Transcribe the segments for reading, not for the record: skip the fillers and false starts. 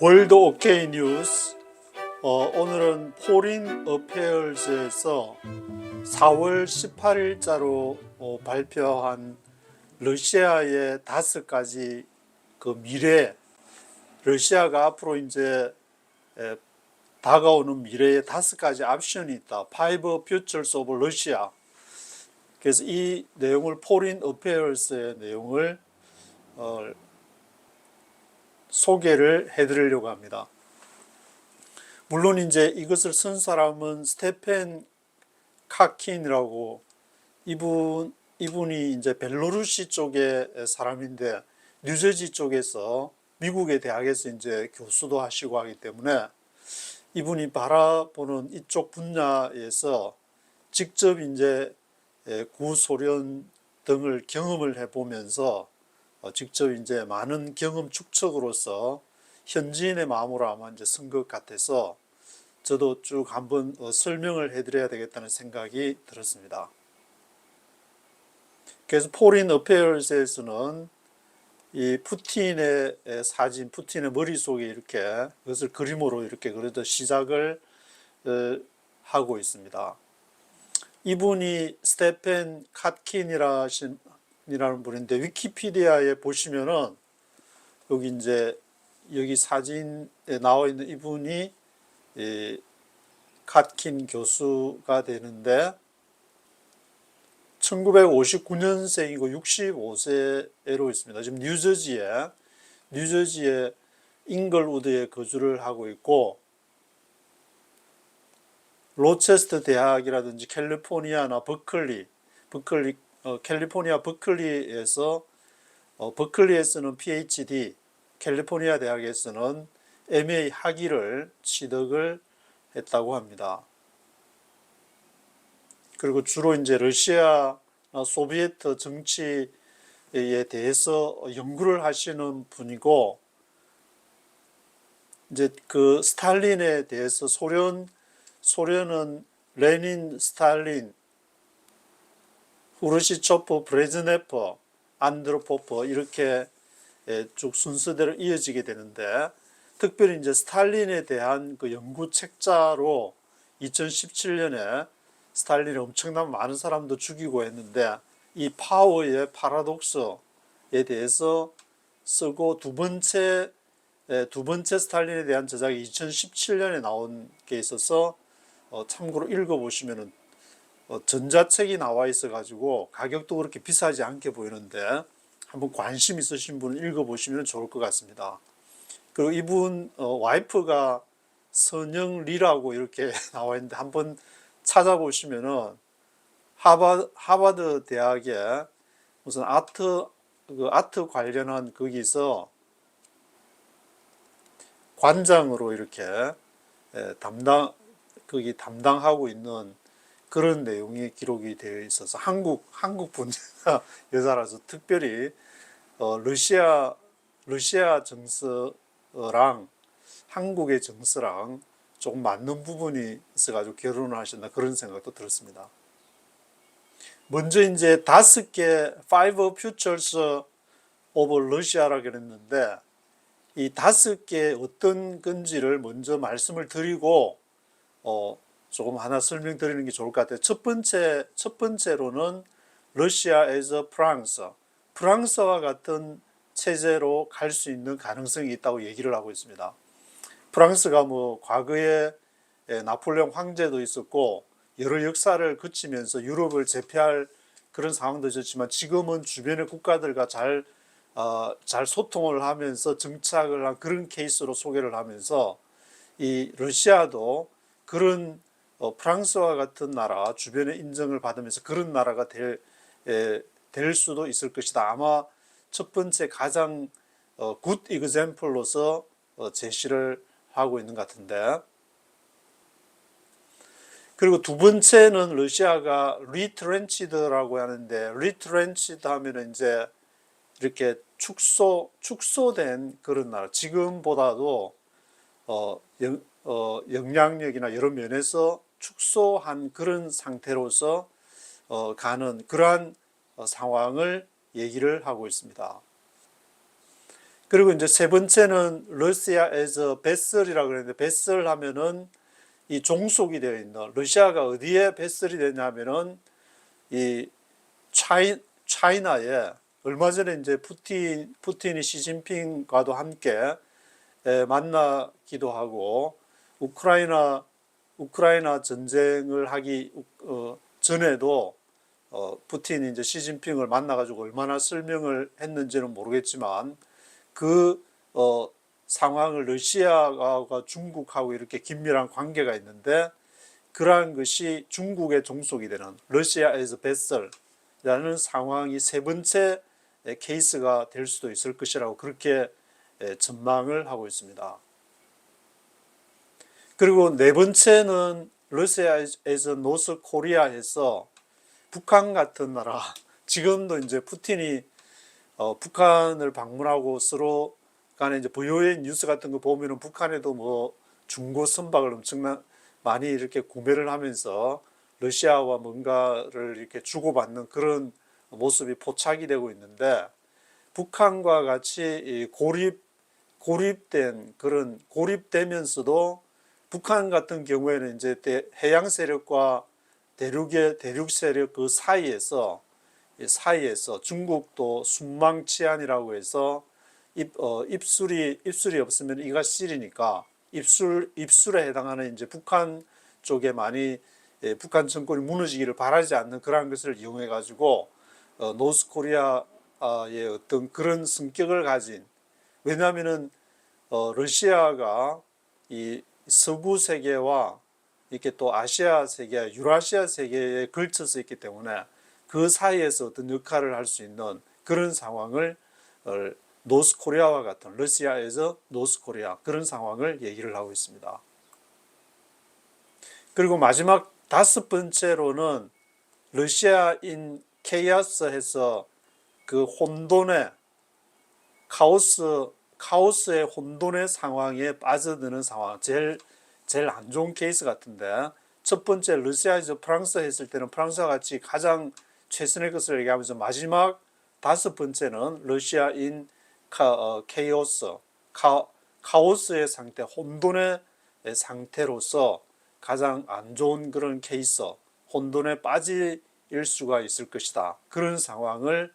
월드 오케이 뉴스. 오늘은 포린 어페어스에서 4월 18일자로 발표한 러시아의 5가지 그 미래, 러시아가 앞으로 이제 다가오는 미래에 5가지 옵션이 있다. Five Futures of Russia. 그래서 이 내용을 포린 어페어스의 내용을 소개를 해드리려고 합니다. 물론 이제 이것을 쓴 사람은 스테펜 카킨이라고 이분이 이제 벨로루시 쪽의 사람인데 뉴저지 쪽에서 미국의 대학에서 이제 교수도 하시고 하기 때문에 이분이 바라보는 이쪽 분야에서 직접 이제 구소련 등을 경험을 해보면서 직접 이제 많은 경험 축적으로서 현지인의 마음으로 아마 이제 쓴 것 같아서 저도 쭉 한번 설명을 해드려야 되겠다는 생각이 들었습니다. 그래서 포린 어페어스에서는 이 푸틴의 사진, 푸틴의 머릿속에 이렇게 그것을 그림으로 이렇게 그려서 시작을 하고 있습니다. 이분이 스테펜 카킨이라는 분인데 위키피디아에 보시면은 여기 사진에 나와 있는 이분이 카킨 교수가 되는데 1959년생이고 65세로 있습니다. 지금 뉴저지의 잉글우드에 거주를 하고 있고 로체스터 대학이라든지 캘리포니아나 캘리포니아 버클리에서 버클리에서는 PhD, 캘리포니아 대학에서는 MA 학위를 취득을 했다고 합니다. 그리고 주로 이제 러시아, 소비에트 정치에 대해서 연구를 하시는 분이고, 이제 그 스탈린에 대해서 소련은 레닌, 스탈린, 후르시초프, 브레즈네프, 안드로포프 이렇게 쭉 순서대로 이어지게 되는데, 특별히 이제 스탈린에 대한 그 연구 책자로 2017년에 스탈린이 엄청난 많은 사람도 죽이고 했는데 이 파워의 파라독스에 대해서 쓰고 두 번째 스탈린에 대한 저작이 2017년에 나온 게 있어서 참고로 읽어보시면은 전자책이 나와 있어 가지고 가격도 그렇게 비싸지 않게 보이는데 한번 관심 있으신 분은 읽어보시면 좋을 것 같습니다. 그리고 이분 와이프가 선영리라고 이렇게 나와 있는데 한번 찾아보시면은 하버드 대학에 무슨 아트 관련한 거기서 관장으로 이렇게 담당하고 있는 그런 내용이 기록이 되어 있어서 한국 분 여자라서 특별히 러시아 정서랑 한국의 정서랑 조금 맞는 부분이 있어가지고 결혼을 하셨나 그런 생각도 들었습니다. 먼저 이제 5개 Five Futures of Russia라고 했는데 이 5개 어떤 건지를 먼저 말씀을 드리고 조금 하나 설명드리는 게 좋을 것 같아요. 첫 번째로는 러시아 as France, 프랑스와 같은 체제로 갈 수 있는 가능성이 있다고 얘기를 하고 있습니다. 프랑스가 뭐 과거에 나폴레옹 황제도 있었고 여러 역사를 거치면서 유럽을 제패할 그런 상황도 있었지만 지금은 주변의 국가들과 잘 소통을 하면서 정착을 한 그런 케이스로 소개를 하면서 이 러시아도 그런 프랑스와 같은 나라 주변의 인정을 받으면서 그런 나라가 될 수도 있을 것이다. 아마 첫 번째 가장 굿 이그젬플로서 제시를 하고 있는 것 같은데, 그리고 두 번째는 러시아가 리트렌치드라고 하는데 리트렌치드 하면은 이제 이렇게 축소된 그런 나라, 지금보다도 영향력이나 여러 면에서 축소한 그런 상태로서 가는 그러한 상황을 얘기를 하고 있습니다. 그리고 이제 세 번째는 러시아에서 베슬이라고 그러는데, 베슬 하면은 이 종속이 되어 있는, 러시아가 어디에 베슬이 되냐면은 이 차이나에 얼마 전에 이제 푸틴이 시진핑과도 함께 만나기도 하고, 우크라이나 전쟁을 하기 전에도 푸틴이 이제 시진핑을 만나가지고 얼마나 설명을 했는지는 모르겠지만, 그 상황을 러시아가 중국하고 이렇게 긴밀한 관계가 있는데, 그러한 것이 중국의 종속이 되는 러시아에서 베슬이라는 상황이 세 번째 케이스가 될 수도 있을 것이라고 그렇게 전망을 하고 있습니다. 그리고 네 번째는 러시아에서 노스 코리아에서 북한 같은 나라, 지금도 이제 푸틴이 북한을 방문하고 서로 간에 이제 VOA 뉴스 같은 거 보면은 북한에도 뭐 중고 선박을 엄청난 많이 이렇게 구매를 하면서 러시아와 뭔가를 이렇게 주고받는 그런 모습이 포착이 되고 있는데, 북한과 같이 고립되면서도 북한 같은 경우에는 이제 해양 세력과 대륙 세력 그 사이에서 중국도 순망치안이라고 해서 입술이 없으면 이가 시리니까 입술에 해당하는 이제 북한 쪽에 많이 북한 정권이 무너지기를 바라지 않는 그런 것을 이용해 가지고 노스 코리아의 어떤 그런 성격을 가진, 왜냐하면은 러시아가 이 서구 세계와 이렇게 또 아시아 세계, 유라시아 세계에 걸쳐서 있기 때문에 그 사이에서 어떤 역할을 할 수 있는 그런 상황을 노스 코리아와 같은, 러시아에서 노스 코리아 그런 상황을 얘기를 하고 있습니다. 그리고 마지막 다섯 번째로는 러시아인 케이아스 해서 그 혼돈의 카오스의 혼돈의 상황에 빠져드는 상황, 제일 안 좋은 케이스 같은데, 첫 번째 러시아에서 프랑스 했을 때는 프랑스와 같이 가장 최선의 것을 얘기하면서, 마지막 다섯 번째는 러시아인 카오스의 상태, 혼돈의 상태로서 가장 안 좋은 그런 케이스, 혼돈에 빠질 수가 있을 것이다. 그런 상황을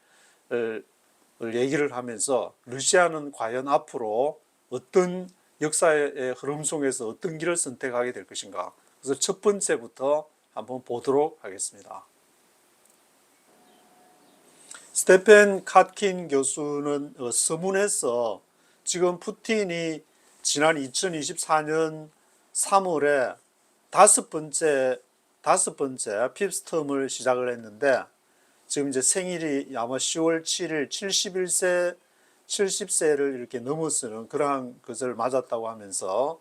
얘기를 하면서, 러시아는 과연 앞으로 어떤 역사의 흐름 속에서 어떤 길을 선택하게 될 것인가. 그래서 첫 번째부터 한번 보도록 하겠습니다. 스테펜 카킨 교수는 서문에서 지금 푸틴이 지난 2024년 3월에 다섯 번째 핍스텀을 시작을 했는데, 지금 이제 생일이 아마 10월 7일 70세를 이렇게 넘어서는 그러한 것을 맞았다고 하면서,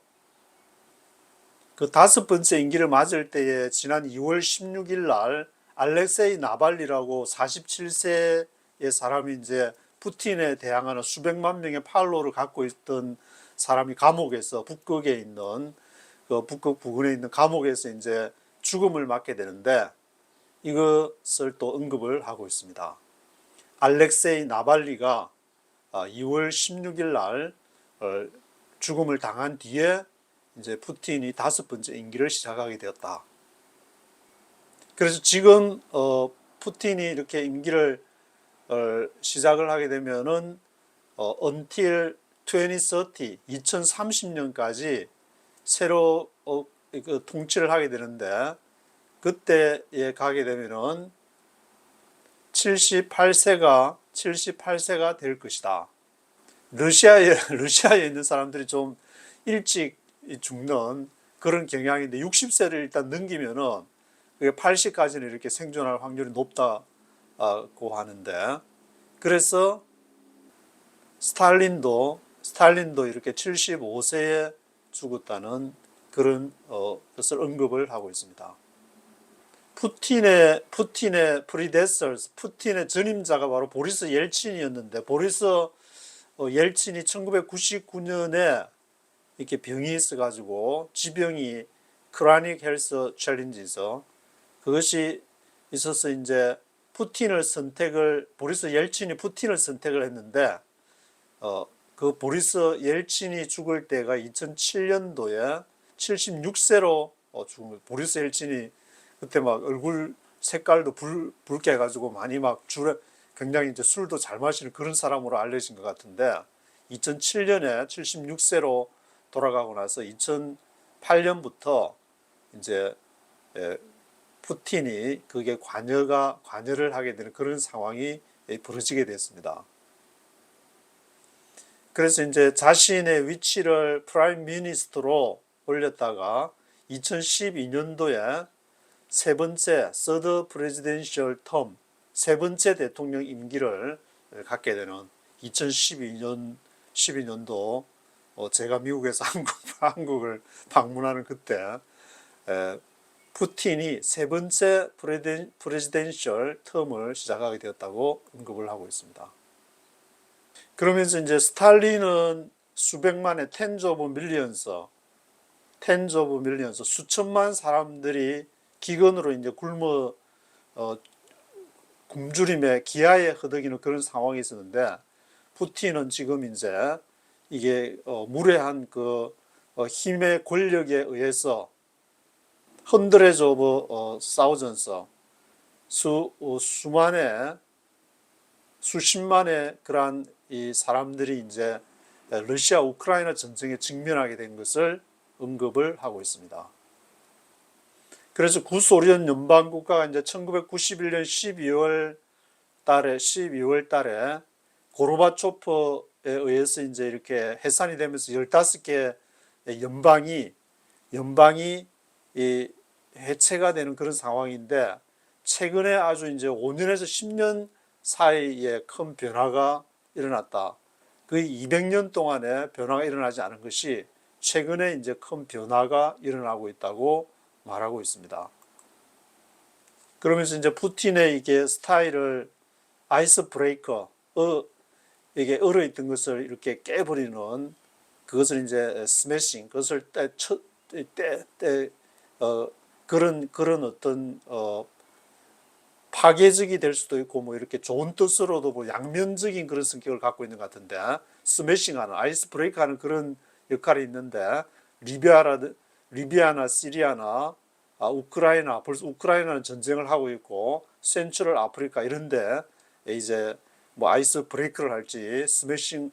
그 다섯 번째 임기를 맞을 때에 지난 2월 16일 날 알렉세이 나발리라고 47세의 사람이 이제 푸틴에 대항하는 수백만 명의 팔로워를 갖고 있던 사람이 감옥에서, 북극에 있는 그 북극 부근에 있는 감옥에서 이제 죽음을 맞게 되는데, 이것을 또 언급을 하고 있습니다. 알렉세이 나발리가 2월 16일 날 죽음을 당한 뒤에 이제 푸틴이 다섯 번째 임기를 시작하게 되었다. 그래서 지금 푸틴이 이렇게 임기를 시작을 하게 되면은 until 2030, 2030년까지 새로 통치를 하게 되는데, 그때에 가게 되면은 78세가 될 것이다. 러시아에 있는 사람들이 좀 일찍 죽는 그런 경향인데, 60세를 일단 넘기면은 80까지는 이렇게 생존할 확률이 높다고 하는데, 그래서 스탈린도 이렇게 75세에 죽었다는 그런 것을 언급을 하고 있습니다. 푸틴의 프리데서스, 푸틴의 전임자가 바로 보리스 옐친이었는데, 보리스 옐친이 1999년에 이렇게 병이 있어가지고, 지병이 크라닉 헬스 챌린지에서 그것이 있어서 이제 보리스 옐친이 푸틴을 선택을 했는데, 그 보리스 옐친이 죽을 때가 2007년도에 76세로 죽은 거예요. 보리스 옐친이 그때 막 얼굴 색깔도 붉게 해가지고 많이 막 굉장히 이제 술도 잘 마시는 그런 사람으로 알려진 것 같은데 2007년에 76세로 돌아가고 나서 2008년부터 이제 푸틴이 그게 관여를 하게 되는 그런 상황이 벌어지게 됐습니다. 그래서 이제 자신의 위치를 프라임 미니스터로 올렸다가 2012년도에 세 번째 서드 프레지덴셜 텀, 세 번째 대통령 임기를 갖게 되는 2012년도 제가 미국에서 한국을 방문하는 그때 푸틴이 세 번째 프레지덴셜 텀을 시작하게 되었다고 언급을 하고 있습니다. 그러면서 이제 스탈린은 수백만의 텐즈 오브 밀리언스 수천만 사람들이 기근으로 이제 굶주림에 기아에 허덕이는 그런 상황이 있었는데 푸틴은 지금 이제 이게 무례한 그 힘의 권력에 의해서 헌드레즈 오브 사우전스 수십만의 그러한 이 사람들이 이제 러시아 우크라이나 전쟁에 직면하게 된 것을 언급을 하고 있습니다. 그래서 구소련 연방국가가 이제 1991년 12월 달에 고르바초프에 의해서 이제 이렇게 해산이 되면서 15개 연방이 이 해체가 되는 그런 상황인데 최근에 아주 이제 5년에서 10년 사이에 큰 변화가 일어났다. 거의 200년 동안에 변화가 일어나지 않은 것이 최근에 이제 큰 변화가 일어나고 있다고 말하고 있습니다. 그러면서 이제 푸틴의 이게 스타일을 아이스 브레이커, 이게 얼어있던 것을 이렇게 깨버리는 그것을 이제 스매싱, 그것을 그런 어떤 파괴적이 될 수도 있고 뭐 이렇게 좋은 뜻으로도 뭐 양면적인 그런 성격을 갖고 있는 것 같은데 스매싱하는 아이스 브레이크하는 그런 역할이 있는데 리비아나 시리아나 우크라이나 벌써 우크라이나는 전쟁을 하고 있고 센트럴 아프리카 이런데 이제 뭐 아이스 브레이크를 할지 스매싱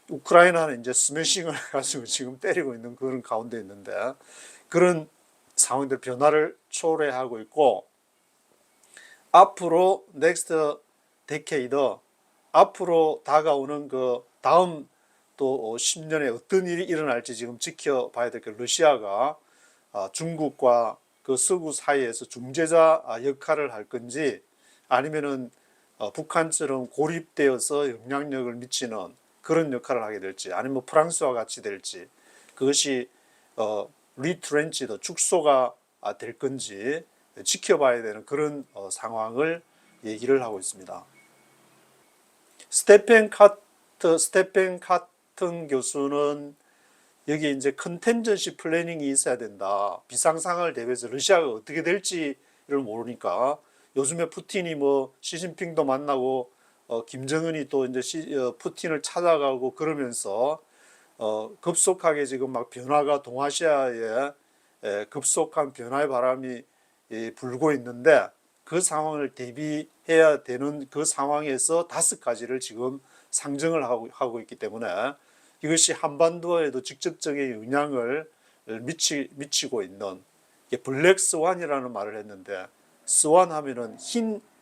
우크라이나는 이제 스매싱을 가지고 지금 때리고 있는 그런 가운데 있는데 그런 상황들 변화를 초래하고 있고 앞으로 넥스트 데케이드 앞으로 다가오는 그 다음 또 10년에 어떤 일이 일어날지 지금 지켜봐야 될 게 러시아가 중국과 그 서구 사이에서 중재자 역할을 할 건지 아니면은 북한처럼 고립되어서 영향력을 미치는 그런 역할을 하게 될지 아니면 프랑스와 같이 될지 그것이 리트렌치드 축소가 될 건지 지켜봐야 되는 그런 상황을 얘기를 하고 있습니다. 스테펜 카튼 교수는 여기 이제 컨텐전시 플래닝이 있어야 된다. 비상상황을 대비해서 러시아가 어떻게 될지를 모르니까 요즘에 푸틴이 뭐 시진핑도 만나고 김정은이 또 이제 푸틴을 찾아가고 그러면서 급속하게 지금 막 변화가 동아시아에 급속한 변화의 바람이 불고 있는데 그 상황을 대비해야 되는 그 상황에서 5가지를 지금 상정을 하고 있기 때문에 이것이 한반도에도 직접적인 영향을 미치고 있는 블랙 스완이라는 말을 했는데 스완 하면은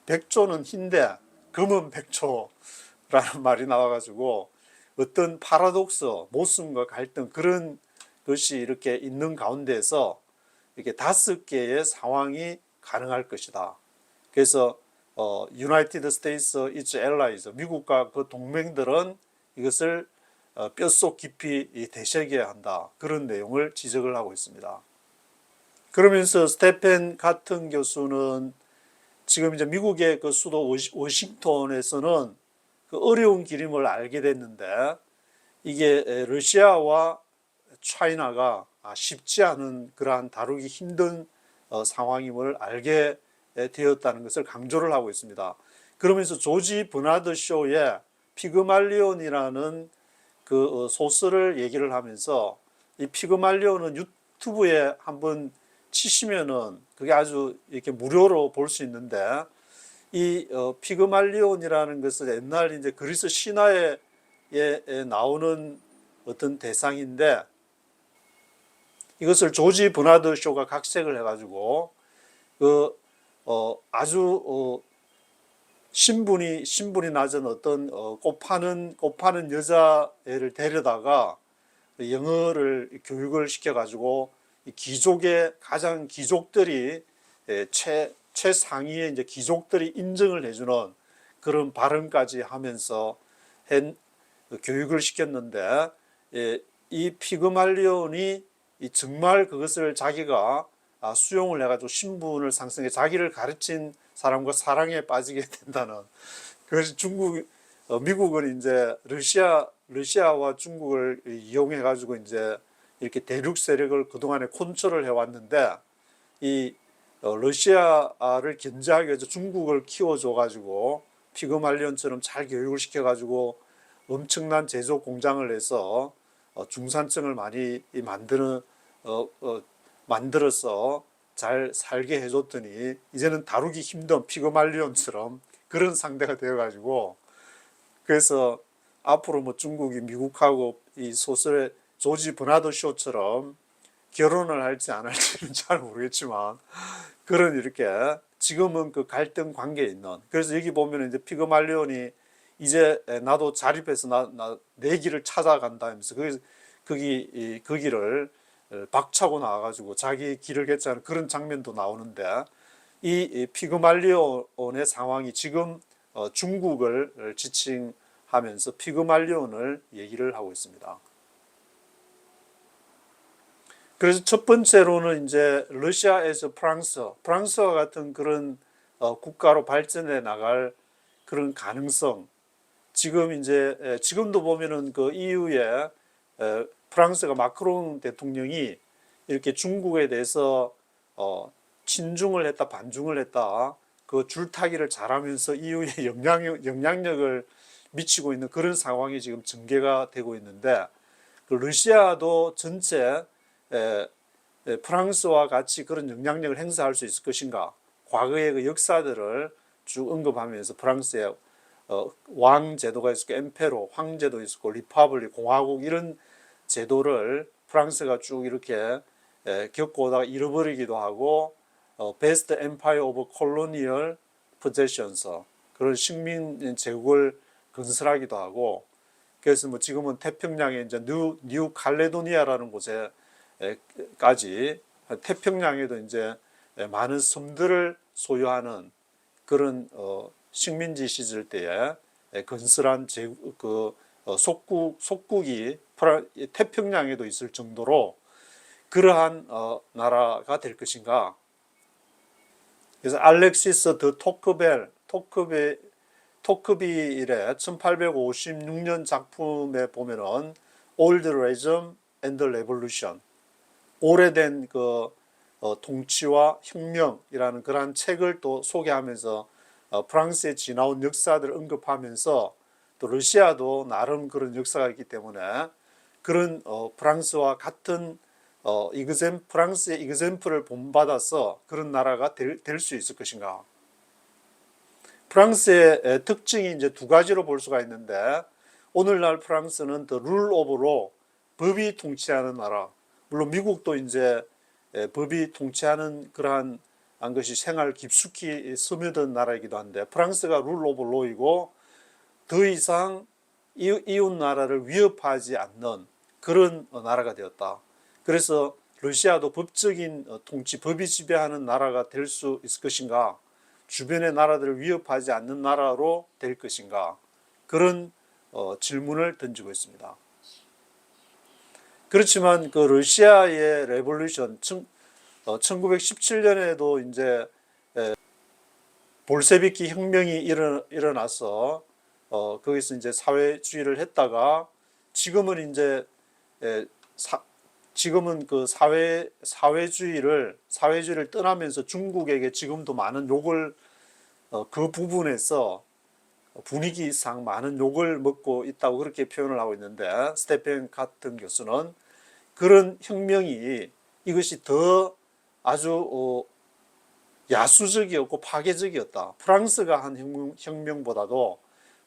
백조는 흰데 검은 백조라는 말이 나와가지고 어떤 파라독스, 모순과 갈등 그런 것이 이렇게 있는 가운데서 이렇게 5개의 상황이 가능할 것이다. 그래서 United States is allies, 미국과 그 동맹들은 이것을 뼛속 깊이 되새겨야 한다. 그런 내용을 지적을 하고 있습니다. 그러면서 스테펜 카튼 교수는 지금 이제 미국의 그 수도 워싱턴에서는 그 어려운 기림을 알게 됐는데 이게 러시아와 차이나가 쉽지 않은 그러한 다루기 힘든 상황임을 알게 되었다는 것을 강조를 하고 있습니다. 그러면서 조지 버나드 쇼의 피그말리온이라는 그 소설을 얘기를 하면서 이 피그말리온은 유튜브에 한번 치시면은 그게 아주 이렇게 무료로 볼 수 있는데 이 피그말리온이라는 것은 옛날 이제 그리스 신화에 나오는 어떤 대상인데 이것을 조지 버나드 쇼가 각색을 해가지고 그 아주 신분이 낮은 어떤 꽃 파는 여자애를 데려다가 영어를 교육을 시켜가지고 귀족의 가장 귀족들이 최상위의 이제 귀족들이 인정을 해주는 그런 발언까지 하면서 교육을 시켰는데 이 피그말리온이 정말 그것을 자기가 수용을 해가지고 신분을 상승해 자기를 가르친 사람과 사랑에 빠지게 된다는. 그래서 미국은 이제 러시아와 중국을 이용해 가지고 이제 이렇게 대륙 세력을 그동안에 컨트롤을 해왔는데 이 러시아를 견제하기 위해서 중국을 키워줘 가지고 피그말리온처럼 잘 교육을 시켜 가지고 엄청난 제조 공장을 해서 중산층을 많이 만들어서 잘 살게 해줬더니 이제는 다루기 힘든 피그말리온처럼 그런 상대가 되어가지고 그래서 앞으로 뭐 중국이 미국하고 이 소설의 조지 버나드 쇼처럼 결혼을 할지 안 할지는 잘 모르겠지만 그런 이렇게 지금은 그 갈등 관계에 있는. 그래서 여기 보면 이제 피그말리온이 이제 나도 자립해서 내 길을 찾아간다 하면서 거기를 박차고 나와가지고 자기 길을 개짜는 그런 장면도 나오는데 이 피그말리온의 상황이 지금 중국을 지칭하면서 피그말리온을 얘기를 하고 있습니다. 그래서 첫 번째로는 이제 러시아에서 프랑스와 같은 그런 국가로 발전해 나갈 그런 가능성. 지금도 보면은 그 EU에 프랑스가 마크롱 대통령이 이렇게 중국에 대해서 친중을 했다, 반중을 했다, 그 줄타기를 잘하면서 EU에 영향력을 미치고 있는 그런 상황이 지금 전개가 되고 있는데 그 러시아도 전체 프랑스와 같이 그런 영향력을 행사할 수 있을 것인가? 과거의 그 역사들을 쭉 언급하면서 프랑스의 왕 제도가 있었고 엠페로 황제도 있었고 리퍼블릭 공화국 이런 제도를 프랑스가 쭉 이렇게 겪어오다가 잃어버리기도 하고 베스트 엠파이어 오브 콜로니얼 포제션스 그런 식민 제국을 건설하기도 하고 그래서 뭐 지금은 태평양에 이제 뉴 칼레도니아라는 곳에까지 태평양에도 이제 많은 섬들을 소유하는 그런 식민지 시절 때에 건설한 속국이 태평양에도 있을 정도로 그러한 나라가 될 것인가. 그래서 알렉시스 드 토크빌의 1856년 작품에 보면은 Old Regime and Revolution, 오래된 그 통치와 혁명이라는 그러한 책을 또 소개하면서 프랑스에 지나온 역사들을 언급하면서 또 러시아도 나름 그런 역사가 있기 때문에 그런 프랑스와 같은 프랑스의 이그젬플을 본받아서 그런 나라가 될 수 있을 것인가. 프랑스의 특징이 이제 두 가지로 볼 수가 있는데 오늘날 프랑스는 the rule of law, 법이 통치하는 나라. 물론 미국도 이제 법이 통치하는 그러한 것이 생활 깊숙이 스며든 나라이기도 한데 프랑스가 rule of law이고 더 이상 이웃 나라를 위협하지 않는 그런 나라가 되었다. 그래서 러시아도 법적인 통치, 법이 지배하는 나라가 될 수 있을 것인가? 주변의 나라들을 위협하지 않는 나라로 될 것인가? 그런 질문을 던지고 있습니다. 그렇지만 그 러시아의 레볼루션 1917년에도 이제 볼셰비키 혁명이 일어나서 거기서 이제 사회주의를 했다가 지금은 이제 지금은 그 사회주의를 떠나면서 중국에게 지금도 많은 욕을 그 부분에서 분위기상 많은 욕을 먹고 있다고 그렇게 표현을 하고 있는데, 스테펜 같은 교수는 그런 혁명이 이것이 더 아주 야수적이었고 파괴적이었다. 프랑스가 한 혁명보다도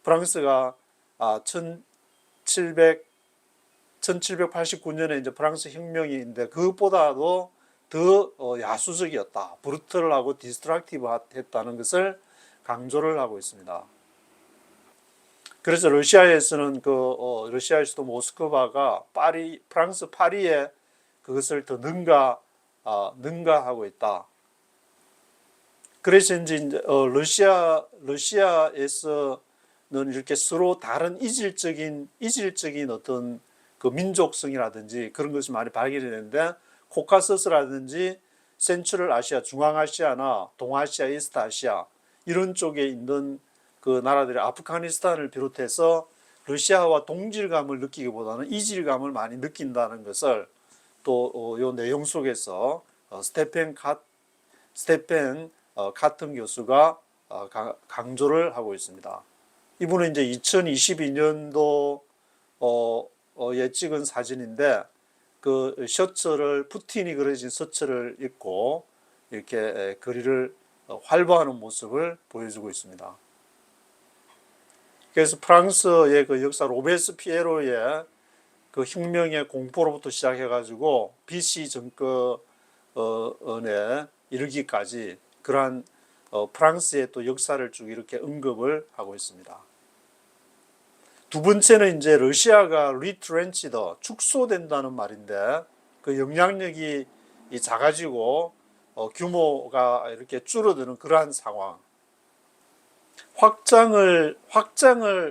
프랑스가 1789년에 이제 프랑스 혁명인데 그것보다도 더 야수적이었다. 브루털하고 디스트럭티브했다는 것을 강조를 하고 있습니다. 그래서 러시아에서는 러시아의 수도 모스크바가 프랑스 파리에 그것을 더 능가하고 있다. 그래서 이제 러시아에서는 이렇게 서로 다른 이질적인 어떤 그 민족성이라든지 그런 것이 많이 발견이 되는데, 코카서스라든지 센트럴 아시아, 중앙아시아나 동아시아, 이스트아시아 이런 쪽에 있는 그 나라들이 아프가니스탄을 비롯해서 러시아와 동질감을 느끼기보다는 이질감을 많이 느낀다는 것을 또 요 내용 속에서 스테펜 카튼 교수가 강조를 하고 있습니다. 이분은 이제 2022년도에 찍은 사진인데, 그 셔츠를, 푸틴이 그려진 셔츠를 입고 이렇게 거리를 활보하는 모습을 보여주고 있습니다. 그래서 프랑스의 그 역사, 로베스피에로의 그 혁명의 공포로부터 시작해가지고 BC 정권에 이르기까지 그러한 프랑스의 또 역사를 쭉 이렇게 언급을 하고 있습니다. 두 번째는 이제 러시아가 리트렌치더, 축소된다는 말인데, 그 영향력이 작아지고 규모가 이렇게 줄어드는 그러한 상황. 확장을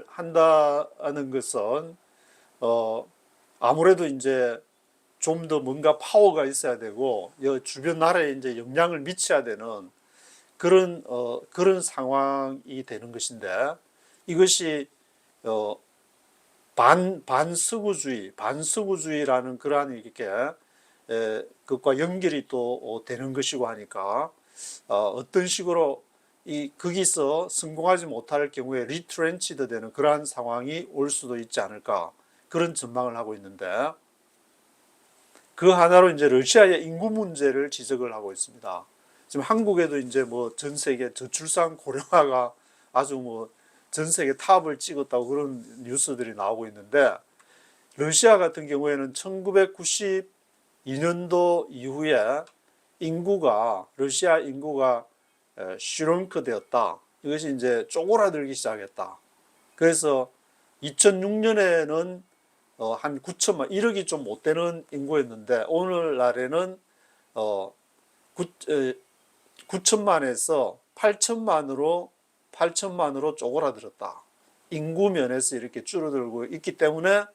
한다는 것은 아무래도 이제 좀 더 뭔가 파워가 있어야 되고 주변 나라에 이제 영향을 미쳐야 되는 그런 상황이 되는 것인데, 이것이 반서구주의라는 그러한 이렇게 그것과 연결이 또 되는 것이고 하니까 어떤 식으로 거기서 성공하지 못할 경우에 리트렌치드 되는 그러한 상황이 올 수도 있지 않을까, 그런 전망을 하고 있는데, 그 하나로 이제 러시아의 인구 문제를 지적을 하고 있습니다. 지금 한국에도 이제 뭐 전 세계 저출산 고령화가 아주 뭐 전 세계 탑을 찍었다고 그런 뉴스들이 나오고 있는데, 러시아 같은 경우에는 1992년도 이후에 러시아 인구가 슈렁크 되었다. 이것이 이제 쪼그라들기 시작했다. 그래서 2006년에는 한 9천만, 1억이 좀 못 되는 인구였는데, 오늘날에는 9천만에서 8천만으로 쪼그라들었다. 인구 면에서 이렇게 줄어들고 있기 때문에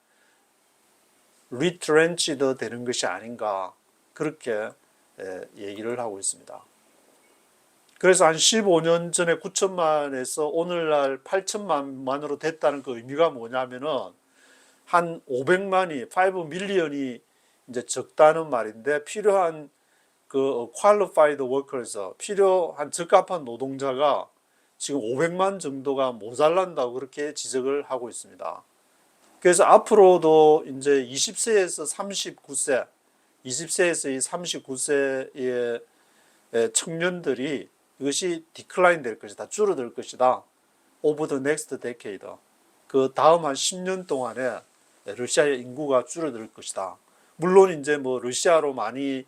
리트렌치드 되는 것이 아닌가, 그렇게 얘기를 하고 있습니다. 그래서 한 15년 전에 9천만에서 오늘날 8천만으로 됐다는 그 의미가 뭐냐면은 한 500만이, 5밀리언이 이제 적다는 말인데, 필요한 그 qualified workers, 필요한 적합한 노동자가 지금 500만 정도가 모자란다고 그렇게 지적을 하고 있습니다. 그래서 앞으로도 이제 20세에서 39세, 20세에서 이 39세의 청년들이 이것이 디클라인 될 것이다, 줄어들 것이다. over the next decade. 그 다음 한 10년 동안에 러시아의 인구가 줄어들 것이다. 물론 이제 뭐 러시아로 많이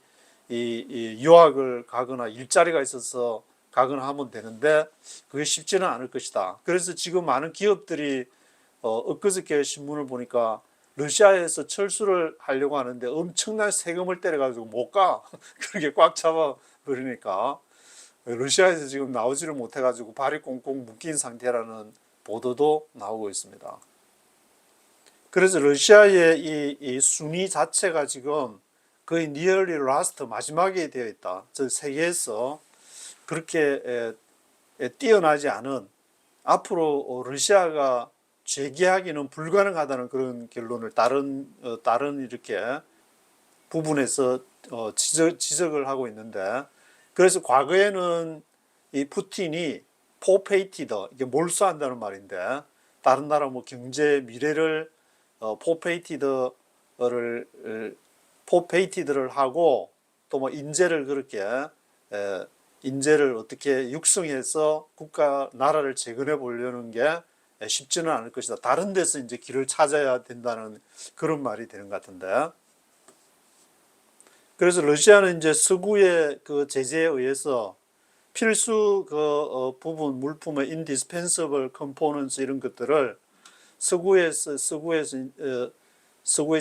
유학을 가거나 일자리가 있어서 가거나 하면 되는데, 그게 쉽지는 않을 것이다. 그래서 지금 많은 기업들이 엊그저께 신문을 보니까 러시아에서 철수를 하려고 하는데 엄청난 세금을 때려가지고 못 가. 그렇게 꽉 잡아 버리니까 러시아에서 지금 나오지를 못해가지고 발이 꽁꽁 묶인 상태라는 보도도 나오고 있습니다. 그래서 러시아의 이 순위 자체가 지금 거의 nearly last, 마지막에 되어 있다. 저 세계에서 그렇게 뛰어나지 않은, 앞으로 러시아가 재기하기는 불가능하다는 그런 결론을 다른 이렇게 부분에서 지적을 하고 있는데, 그래서 과거에는 이 푸틴이 포페이티드, 이게 몰수한다는 말인데, 다른 나라 뭐 경제 미래를 포페이티드를 하고 또 뭐 인재를 그렇게 인재를 어떻게 육성해서 국가 나라를 재건해 보려는 게 쉽지는 않을 것이다. 다른 데서 이제 길을 찾아야 된다는 그런 말이 되는 것 같은데. 그래서 러시아는 이제 서구의 그 제재에 의해서 필수 부분 물품의 indispensable components 이런 것들을 서구의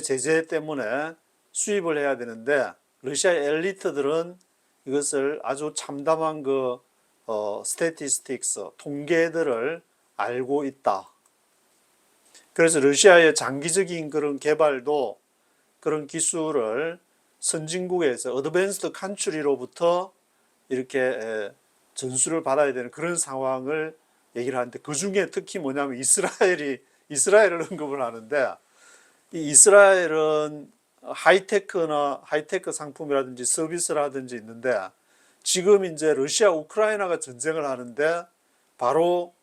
제재 때문에 수입을 해야 되는데, 러시아의 엘리트들은 이것을 아주 참담한 statistics 통계들을 알고 있다. 그래서 러시아의 장기적인 그런 개발도 그런 기술을 선진국에서 어드밴스드 컨트리로부터 이렇게 전수를 받아야 되는 그런 상황을 얘기를 하는데, 그 중에 특히 뭐냐면 이스라엘을 언급을 하는데, 이 이스라엘은 하이테크 상품이라든지 서비스라든지 있는데, 지금 이제 러시아 우크라이나가 전쟁을 하는데 바로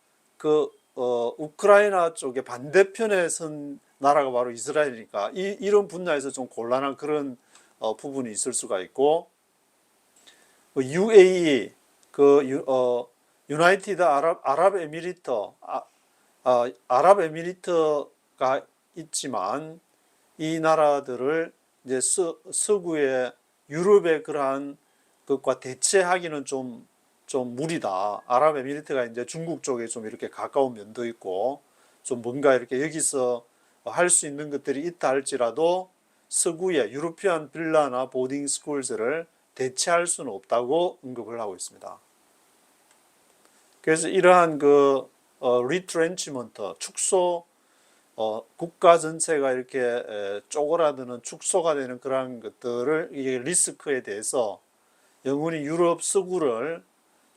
우크라이나 쪽에 반대편에 선 나라가 바로 이스라엘이니까 이런 분야에서 좀 곤란한 그런 부분이 있을 수가 있고, UAE 유나이티드 아랍에미리트가 있지만 이 나라들을 이제 서구의 유럽의 그러한 것과 대체하기는 좀 무리다. 아랍에미리트가 이제 중국 쪽에 좀 이렇게 가까운 면도 있고, 좀 뭔가 이렇게 여기서 할 수 있는 것들이 있다 할지라도 서구의 유로피안 빌라나 보딩 스쿨즈를 대체할 수는 없다고 언급을 하고 있습니다. 그래서 이러한 리트렌치먼트, 축소, 국가 전체가 이렇게 쪼그라드는 축소가 되는 그러한 것들을, 이게 리스크에 대해서 영원히 유럽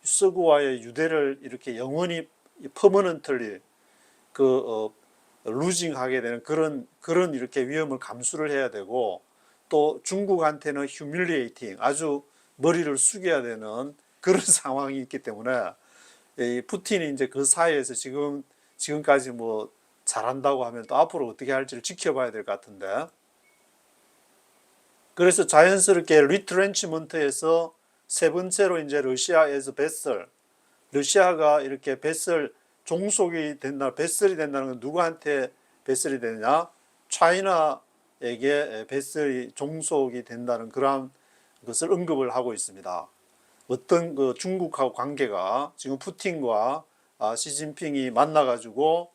서구와의 유대를 이렇게 영원히 퍼머넌틀리 루징하게 되는 그런 이렇게 위험을 감수를 해야 되고, 또 중국한테는 휴밀리에이팅, 아주 머리를 숙여야 되는 그런 상황이 있기 때문에 이 푸틴이 이제 그 사이에서 지금까지 뭐 잘한다고 하면 또 앞으로 어떻게 할지를 지켜봐야 될 것 같은데, 그래서 자연스럽게 리트렌치먼트에서 세 번째로 이제 러시아에서 베슬, 러시아가 이렇게 베슬 종속이 된다, 베슬이 된다는 건 누구한테 베슬이 되느냐? 차이나에게 베슬이 종속이 된다는 그런 것을 언급을 하고 있습니다. 어떤 중국하고 관계가 지금 푸틴과 시진핑이 만나가지고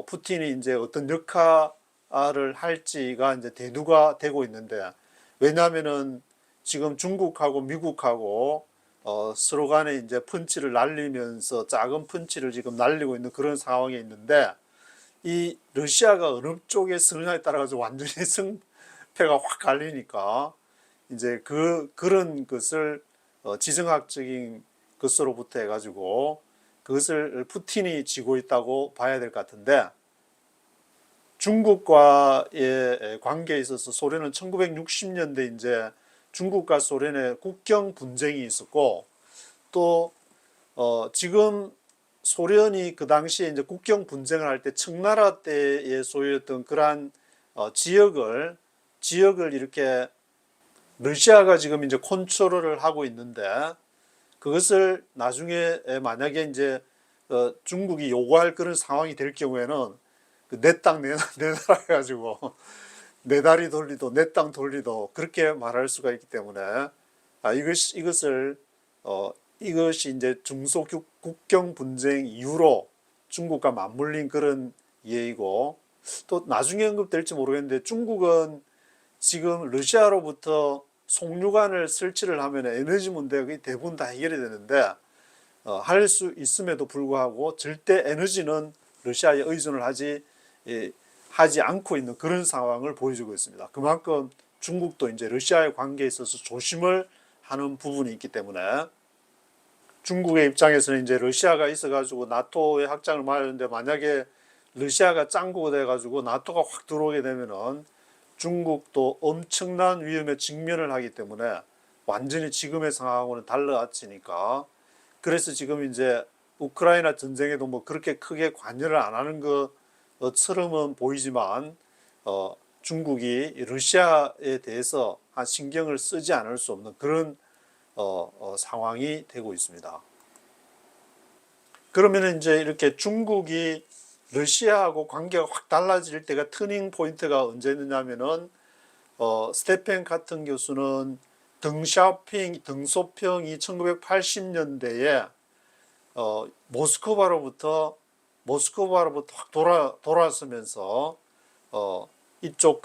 푸틴이 이제 어떤 역할을 할지가 이제 대두가 되고 있는데, 왜냐하면은 지금 중국하고 미국하고 서로 간에 이제 펀치를 날리면서 작은 펀치를 지금 날리고 있는 그런 상황에 있는데, 이 러시아가 어느 쪽에 서느냐에 따라 가지고 완전히 승패가 확 갈리니까 이제 그런 것을 지정학적인 것으로부터 해가지고 그것을 푸틴이 쥐고 있다고 봐야 될 것 같은데, 중국과의 관계에 있어서 소련은 1960년대 이제 중국과 소련의 국경 분쟁이 있었고, 또 지금 소련이 그 당시에 이제 국경 분쟁을 할 때 청나라 때에 소유했던 그러한 지역을 이렇게 러시아가 지금 이제 컨트롤을 하고 있는데, 그것을 나중에 만약에 이제 중국이 요구할 그런 상황이 될 경우에는 내 땅 내 나라 해가지고 내 다리 돌리도 내 땅 돌리도 그렇게 말할 수가 있기 때문에, 이것이 이제 중소 국경 분쟁 이후로 중국과 맞물린 그런 예이고, 또 나중에 언급될지 모르겠는데 중국은 지금 러시아로부터 송유관을 설치를 하면 에너지 문제가 대부분 다 해결이 되는데, 할 수 있음에도 불구하고 절대 에너지는 러시아에 의존을 하지 않고 있는 그런 상황을 보여주고 있습니다. 그만큼 중국도 이제 러시아의 관계에 있어서 조심을 하는 부분이 있기 때문에, 중국의 입장에서는 이제 러시아가 있어가지고 나토의 확장을 말하는데, 만약에 러시아가 짱구가 돼가지고 나토가 확 들어오게 되면은 중국도 엄청난 위험에 직면을 하기 때문에 완전히 지금의 상황하고는 달라지니까, 그래서 지금 이제 우크라이나 전쟁에도 뭐 그렇게 크게 관여를 안 하는 것처럼은 보이지만 중국이 러시아에 대해서 한 신경을 쓰지 않을 수 없는 그런 상황이 되고 있습니다. 그러면 이제 이렇게 중국이 러시아하고 관계가 확 달라질 때가 터닝 포인트가 언제냐면은 스테펜 카튼 교수는 등소평이 1980년대에 모스크바로부터 확 돌아서면서 이쪽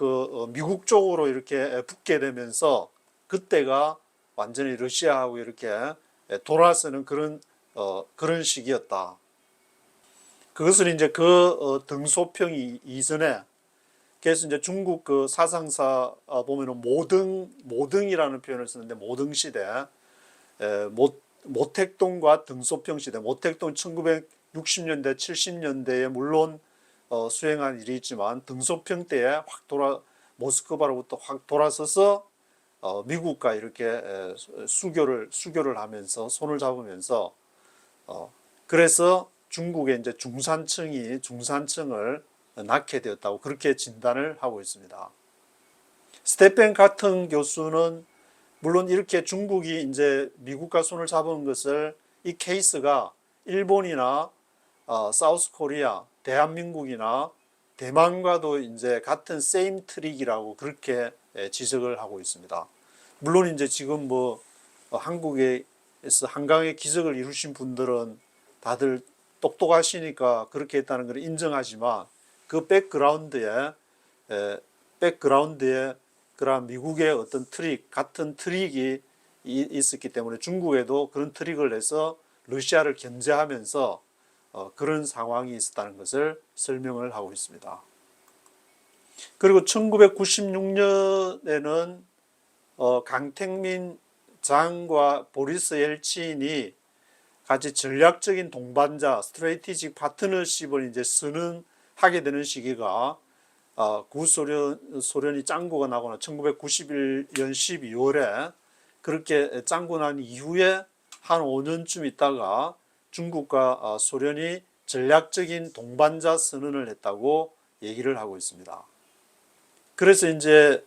미국 쪽으로 이렇게 붙게 되면서 그때가 완전히 러시아하고 이렇게 돌아서는 그런 시기였다. 그것은 이제 등소평이 이전에, 그래서 이제 중국 그 사상사 보면은 모등이라는 표현을 쓰는데, 모등 시대, 모택동과 등소평 시대, 모택동 1960년대, 70년대에 물론 수행한 일이 있지만 등소평 때에 모스크바로부터 확 돌아서서 미국과 이렇게 수교를 하면서 손을 잡으면서 그래서 중국의 이제 중산층을 낳게 되었다고 그렇게 진단을 하고 있습니다. 스테펜 카튼 교수는 물론 이렇게 중국이 이제 미국과 손을 잡은 것을, 이 케이스가 일본이나 사우스 코리아, 대한민국이나 대만과도 이제 같은 세임 트릭이라고 그렇게 지적을 하고 있습니다. 물론 이제 지금 뭐 한국에서 한강의 기적을 이루신 분들은 다들 똑똑하시니까 그렇게 했다는 걸 인정하지만 그 백그라운드에 그런 미국의 어떤 같은 트릭이 있었기 때문에 중국에도 그런 트릭을 내서 러시아를 견제하면서 그런 상황이 있었다는 것을 설명을 하고 있습니다. 그리고 1996년에는 강택민 장과 보리스 엘친이 같이 전략적인 동반자, 스트레이티직 파트너십을 이제 하게 되는 시기가 구소련이 짱구가 나거나 1991년 12월에 그렇게 짱구 난 이후에 한 5년쯤 있다가 중국과 소련이 전략적인 동반자 선언을 했다고 얘기를 하고 있습니다. 그래서 이제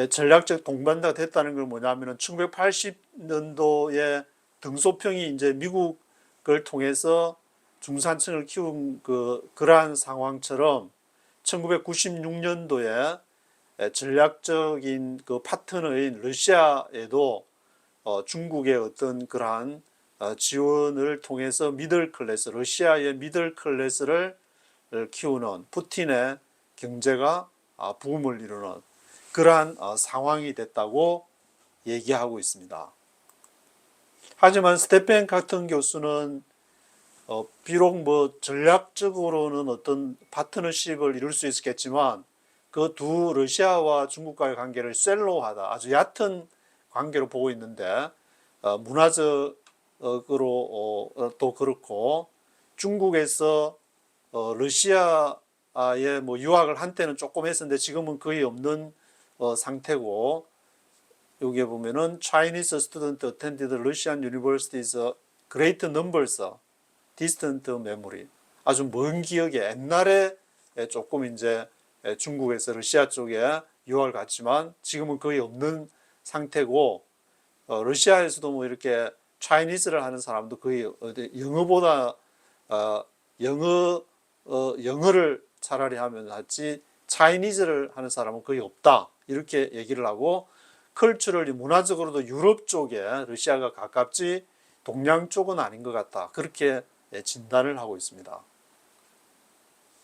전략적 동반자가 됐다는 건 뭐냐면은 1980년도에 등소평이 이제 미국을 통해서 중산층을 키운 그러한 상황처럼 1996년도에 전략적인 그 파트너인 러시아에도 중국의 어떤 그러한 지원을 통해서 러시아의 미들 클래스를 키우는 푸틴의 경제가 부음을 이루는 그러한 상황이 됐다고 얘기하고 있습니다. 하지만 스테펜 카튼 교수는 비록 뭐 전략적으로는 어떤 파트너십을 이룰 수 있었겠지만 그 두 러시아와 중국과의 관계를 셀로우하다, 아주 얕은 관계로 보고 있는데 문화적으로 또 그렇고 중국에서 러시아에 뭐 유학을 한때는 조금 했었는데 지금은 거의 없는 상태고, 여기에 보면은 Chinese student attended Russian universities great numbers, distant memory. 아주 먼 기억에 옛날에 조금 이제 중국에서 러시아 쪽에 유학을 갔지만 지금은 거의 없는 상태고, 러시아에서도 뭐 이렇게 Chinese를 하는 사람도 거의 영어보다 영어를 차라리 하면 하지 Chinese를 하는 사람은 거의 없다, 이렇게 얘기를 하고, 컬처럴이 문화적으로도 유럽 쪽에 러시아가 가깝지 동양 쪽은 아닌 것 같다, 그렇게 진단을 하고 있습니다.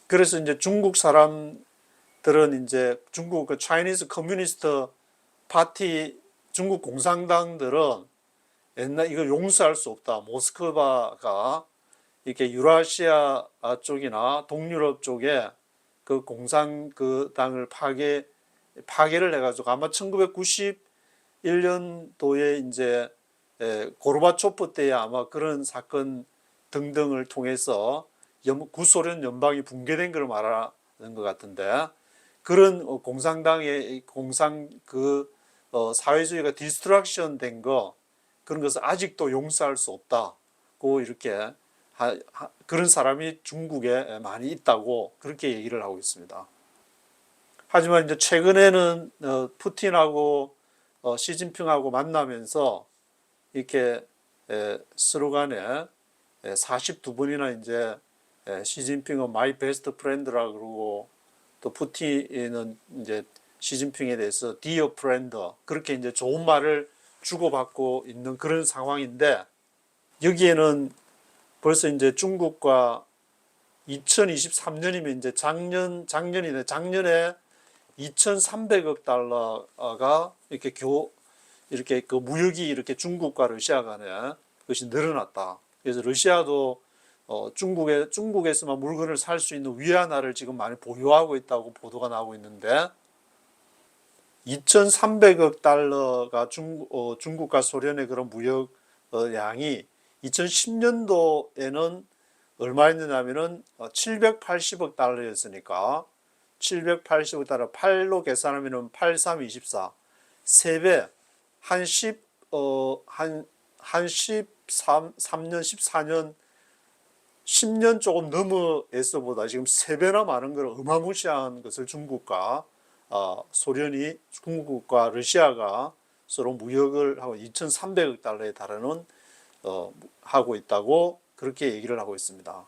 그래서 이제 중국 사람들은 이제 중국 그 차이니즈 커뮤니스트 파티, 중국 공산당들은 옛날 이거 용서할 수 없다, 모스크바가 이렇게 유라시아 쪽이나 동유럽 쪽에 그 공산당을 파괴를 해가지고 아마 1991년도에 이제 고르바초프 때에 아마 그런 사건 등등을 통해서 구소련 연방이 붕괴된 걸 말하는 것 같은데, 그런 공산당의 사회주의가 디스트럭션 된 거, 그런 것을 아직도 용서할 수 없다고 이렇게 그런 사람이 중국에 많이 있다고 그렇게 얘기를 하고 있습니다. 하지만 이제 최근에는 푸틴하고 시진핑하고 만나면서 이렇게 서로 간에 42번이나 이제 시진핑은 마이 베스트 프렌드라 그러고 또 푸틴은 이제 시진핑에 대해서 디어 프렌드 그렇게 이제 좋은 말을 주고받고 있는 그런 상황인데 여기에는 벌써 이제 중국과 2023년이면 이제 작년이네. 작년에 2,300억 달러가 이렇게 그 무역이 이렇게 중국과 러시아 간에 그것이 늘어났다. 그래서 러시아도 중국에서만 물건을 살 수 있는 위안화를 지금 많이 보유하고 있다고 보도가 나오고 있는데 2,300억 달러가 중국과 소련의 그런 무역 양이 2010년도에는 얼마였느냐면은 780억 달러였으니까 780억 달러 8로 계산하면은 8324 3배 한 13년 14년 10년 조금 넘어에서보다 지금 3배나 많은 걸 어마무시한 것을 중국과 소련이 중국과 러시아가 서로 무역을 하고 2,300억 달러에 달하는 하고 있다고 그렇게 얘기를 하고 있습니다.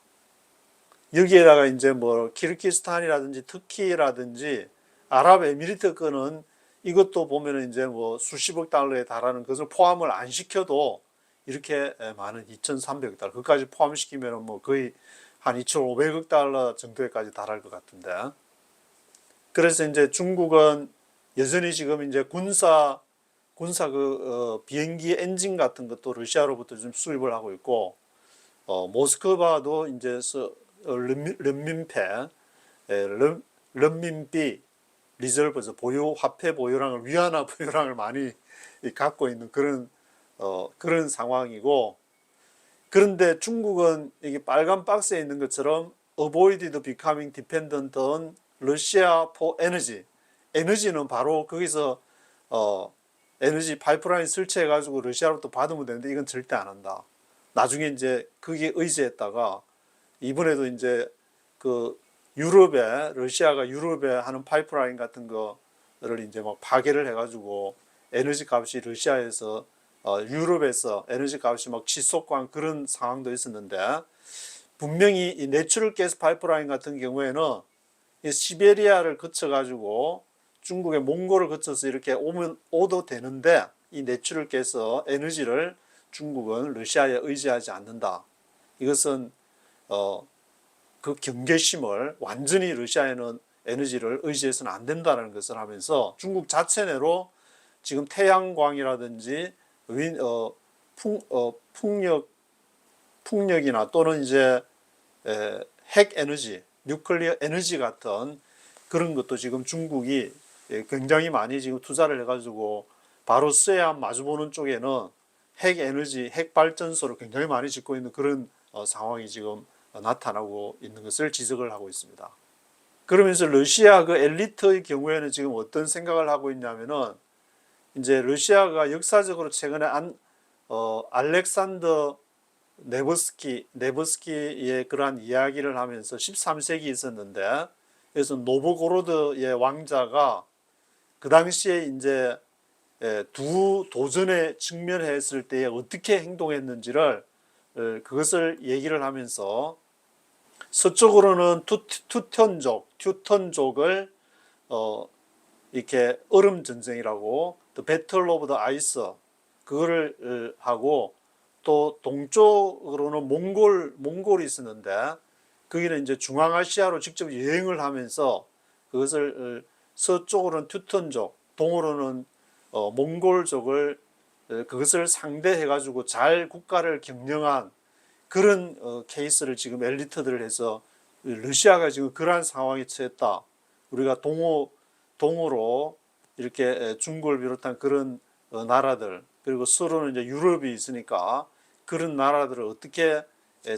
여기에다가 이제 뭐 키르기스탄이라든지 터키라든지 아랍에미리트 거는 이것도 보면은 이제 뭐 수십억 달러에 달하는 것을 포함을 안 시켜도 이렇게 많은 2,300억 달러 그까지 포함시키면은 뭐 거의 한 2,500억 달러 정도에까지 달할 것 같은데 그래서 이제 중국은 여전히 지금 이제 군사 비행기 엔진 같은 것도 러시아로부터 좀 수입을 하고 있고 모스크바도 이제 런민비 리저브에서 화폐 보유량을 위안화 보유량을 많이 갖고 있는 그런 상황이고 그런데 중국은 이게 빨간 박스에 있는 것처럼 avoided becoming dependent on Russia for energy. 에너지는 바로 거기서 에너지 파이프라인 설치해 가지고 러시아로부터 받으면 되는데 이건 절대 안 한다. 나중에 이제 거기에 의지했다가 이번에도 이제 그 러시아가 유럽에 하는 파이프라인 같은 거를 이제 막 파괴를 해가지고 에너지 값이 러시아에서 유럽에서 에너지 값이 막 치솟고 그런 상황도 있었는데 분명히 이 내추럴 가스 파이프라인 같은 경우에는 이 시베리아를 거쳐가지고 중국의 몽골을 거쳐서 이렇게 오도 되는데 이 내추럴 가스 에너지를 중국은 러시아에 의지하지 않는다. 이것은 그 경계심을 완전히 러시아에는 에너지를 의지해서는 안 된다는 것을 하면서 중국 자체 내로 지금 태양광이라든지 풍력이나 또는 이제 핵 에너지, 뉴클리어 에너지 같은 그런 것도 지금 중국이 굉장히 많이 지금 투자를 해가지고 바로 서해안 마주보는 쪽에는 핵 에너지, 핵 발전소를 굉장히 많이 짓고 있는 그런 상황이 지금 나타나고 있는 것을 지적을 하고 있습니다. 그러면서 러시아 그 엘리트의 경우에는 지금 어떤 생각을 하고 있냐면은 이제 러시아가 역사적으로 최근에 알렉산더 네버스키의 그러한 이야기를 하면서 13세기 있었는데 그래서 노보고로드의 왕자가 그 당시에 이제 두 도전에 직면했을 때 어떻게 행동했는지를 그것을 얘기를 하면서 서쪽으로는 튜턴족을 이렇게 얼음 전쟁이라고 The Battle of the Ice 그거를 하고 또 동쪽으로는 몽골이 있었는데 거기는 이제 중앙아시아로 직접 여행을 하면서 그것을 서쪽으로는 튜턴족, 동으로는 몽골족을 그것을 상대해 가지고 잘 국가를 경영한 그런 케이스를 지금 엘리트들을 해서 러시아가 지금 그러한 상황에 처했다. 우리가 동으로 이렇게 중국을 비롯한 그런 나라들 그리고 서로는 이제 유럽이 있으니까 그런 나라들을 어떻게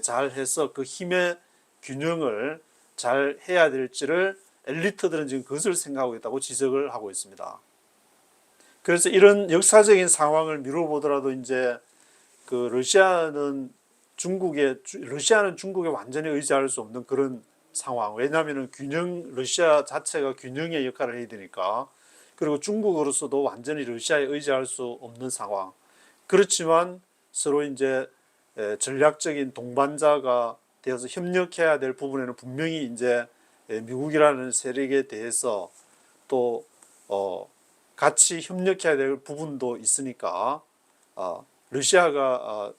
잘 해서 그 힘의 균형을 잘 해야 될지를 엘리트들은 지금 그것을 생각하고 있다고 지적을 하고 있습니다. 그래서 이런 역사적인 상황을 미뤄보더라도 이제 그 러시아는 러시아는 중국에 완전히 의지할 수 없는 그런 상황. 왜냐하면 러시아 자체가 균형의 역할을 해야 되니까. 그리고 중국으로서도 완전히 러시아에 의지할 수 없는 상황. 그렇지만 서로 이제 전략적인 동반자가 되어서 협력해야 될 부분에는 분명히 이제 미국이라는 세력에 대해서 또 같이 협력해야 될 부분도 있으니까 러시아가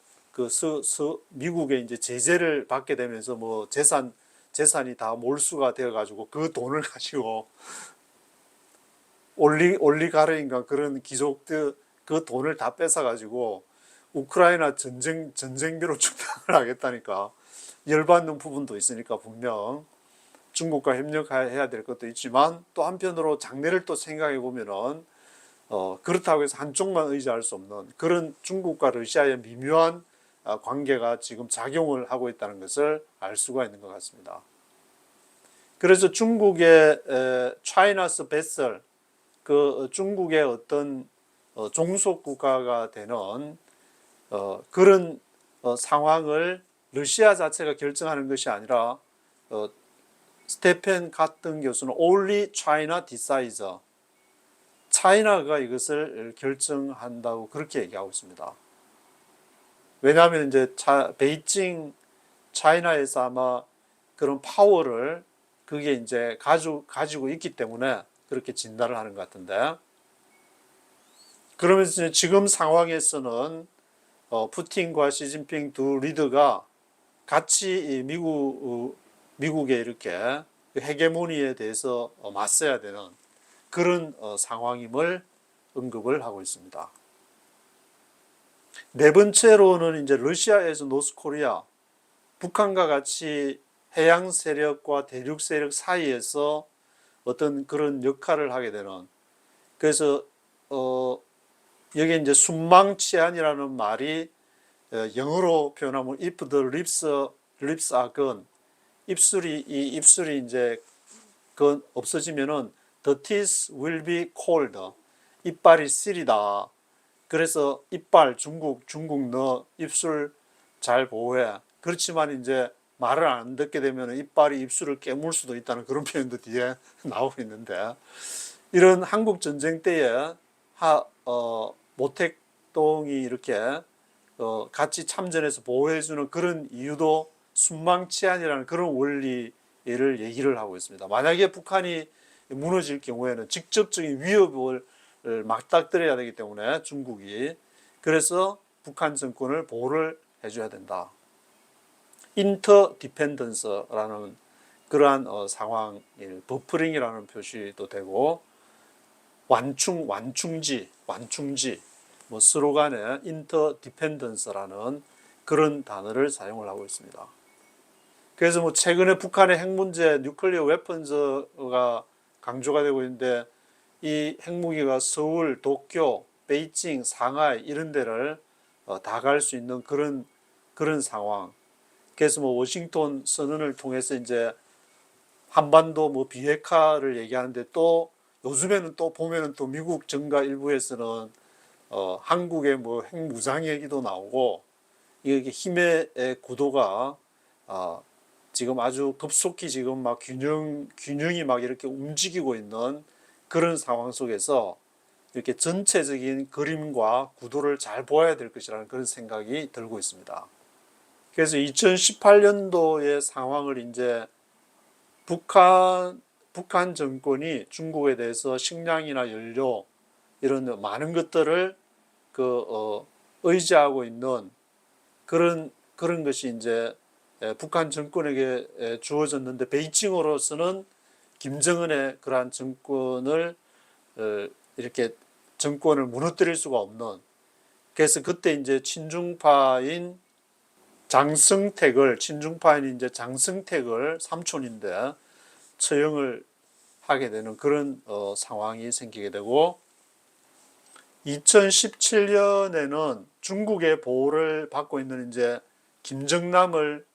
미국의 이제 제재를 받게 되면서 뭐 재산이 다 몰수가 되어 가지고 그 돈을 가지고 올리가르인가 그런 귀족들 그 돈을 다 뺏어 가지고 우크라이나 전쟁비로 충당을 하겠다니까 열받는 부분도 있으니까 분명 중국과 협력해야 될 것도 있지만 또 한편으로 장래를 또 생각해 보면은 그렇다고 해서 한쪽만 의지할 수 없는 그런 중국과 러시아의 미묘한 관계가 지금 작용을 하고 있다는 것을 알 수가 있는 것 같습니다. 그래서 중국의 차이나스 베슬 그 중국의 어떤 종속 국가가 되는 그런 상황을 러시아 자체가 결정하는 것이 아니라 스테펜 가튼 교수는 only China decides. 차이나가 이것을 결정한다고 그렇게 얘기하고 있습니다. 왜냐하면 이제 베이징 차이나에서 아마 그런 파워를 그게 이제 가지고 있기 때문에 그렇게 진단을 하는 것 같은데, 그러면서 지금 상황에서는 푸틴과 시진핑 두 리더가 같이 미국의 이렇게 헤게모니에 대해서 맞서야 되는 그런 상황임을 언급을 하고 있습니다. 네 번째로는 이제 러시아에서 노스코리아, 북한과 같이 해양 세력과 대륙 세력 사이에서 어떤 그런 역할을 하게 되는, 그래서 여기 이제 순망치안이라는 말이 영어로 표현하면 if the lips are gone, 입술이 이제 그 없어지면은 the teeth will be cold, 이빨이 쓰리다. 그래서 이빨 중국 너 입술 잘 보호해. 그렇지만 이제 말을 안 듣게 되면 이빨이 입술을 깨물 수도 있다는 그런 표현도 뒤에 나오고 있는데, 이런 한국 전쟁 때에 모택동이 이렇게 같이 참전해서 보호해주는 그런 이유도 순망치안이라는 그런 원리를 얘기를 하고 있습니다. 만약에 북한이 무너질 경우에는 직접적인 위협을 맞닥뜨려야 되기 때문에 중국이, 그래서 북한 정권을 보호를 해줘야 된다. 인터디펜던스라는 그러한 상황, 버퍼링이라는 표시도 되고, 완충지 뭐 스로간에 인터디펜던스라는 그런 단어를 사용을 하고 있습니다. 그래서 뭐 최근에 북한의 핵 문제, 뉴클리어 웨펀즈가 강조가 되고 있는데, 이 핵무기가 서울, 도쿄, 베이징, 상하이 이런 데를 다 갈 수 있는 그런 상황. 그래서 뭐 워싱턴 선언을 통해서 이제 한반도 뭐 비핵화를 얘기하는데, 또 요즘에는 또 보면은 또 미국 정가 일부에서는 한국의 뭐 핵무장 얘기도 나오고, 이게 힘의 구도가 지금 아주 급속히 지금 막 균형이 막 이렇게 움직이고 있는 그런 상황 속에서 이렇게 전체적인 그림과 구도를 잘 보아야 될 것이라는 그런 생각이 들고 있습니다. 그래서 2018년도의 상황을 이제 북한 정권이 중국에 대해서 식량이나 연료 이런 많은 것들을 의지하고 있는 그런 것이 이제 북한 정권에게 주어졌는데, 베이징으로서는 김정은의 그러한 정권을 이렇게 정권을 무너뜨릴 수가 없는, 그래서 그때 이제 친중파인 이제 장승택을 삼촌인데 처형을 하게 되는 그런 상황이 생기게 되고, 2017년에는 중국의 보호를 받고 있는 이제 김정남을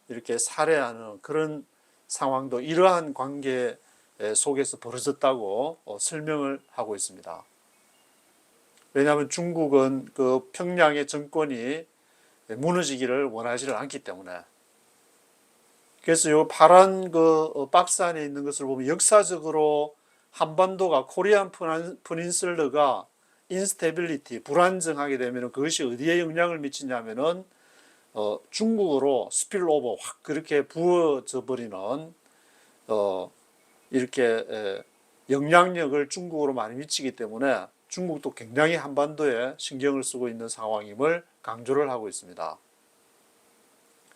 이렇게 살해하는 그런 상황도 이러한 관계 속에서 벌어졌다고 설명을 하고 있습니다. 왜냐하면 중국은 그 평양의 정권이 무너지기를 원하지를 않기 때문에. 그래서 요 파란 그 박스 안에 있는 것을 보면 역사적으로 한반도가 코리안 프닌슐러가 인스테빌리티, 불안정하게 되면 그것이 어디에 영향을 미치냐면은 중국으로 스필오버 확 그렇게 부어져 버리는 이렇게 영향력을 중국으로 많이 미치기 때문에 중국도 굉장히 한반도에 신경을 쓰고 있는 상황임을 강조를 하고 있습니다.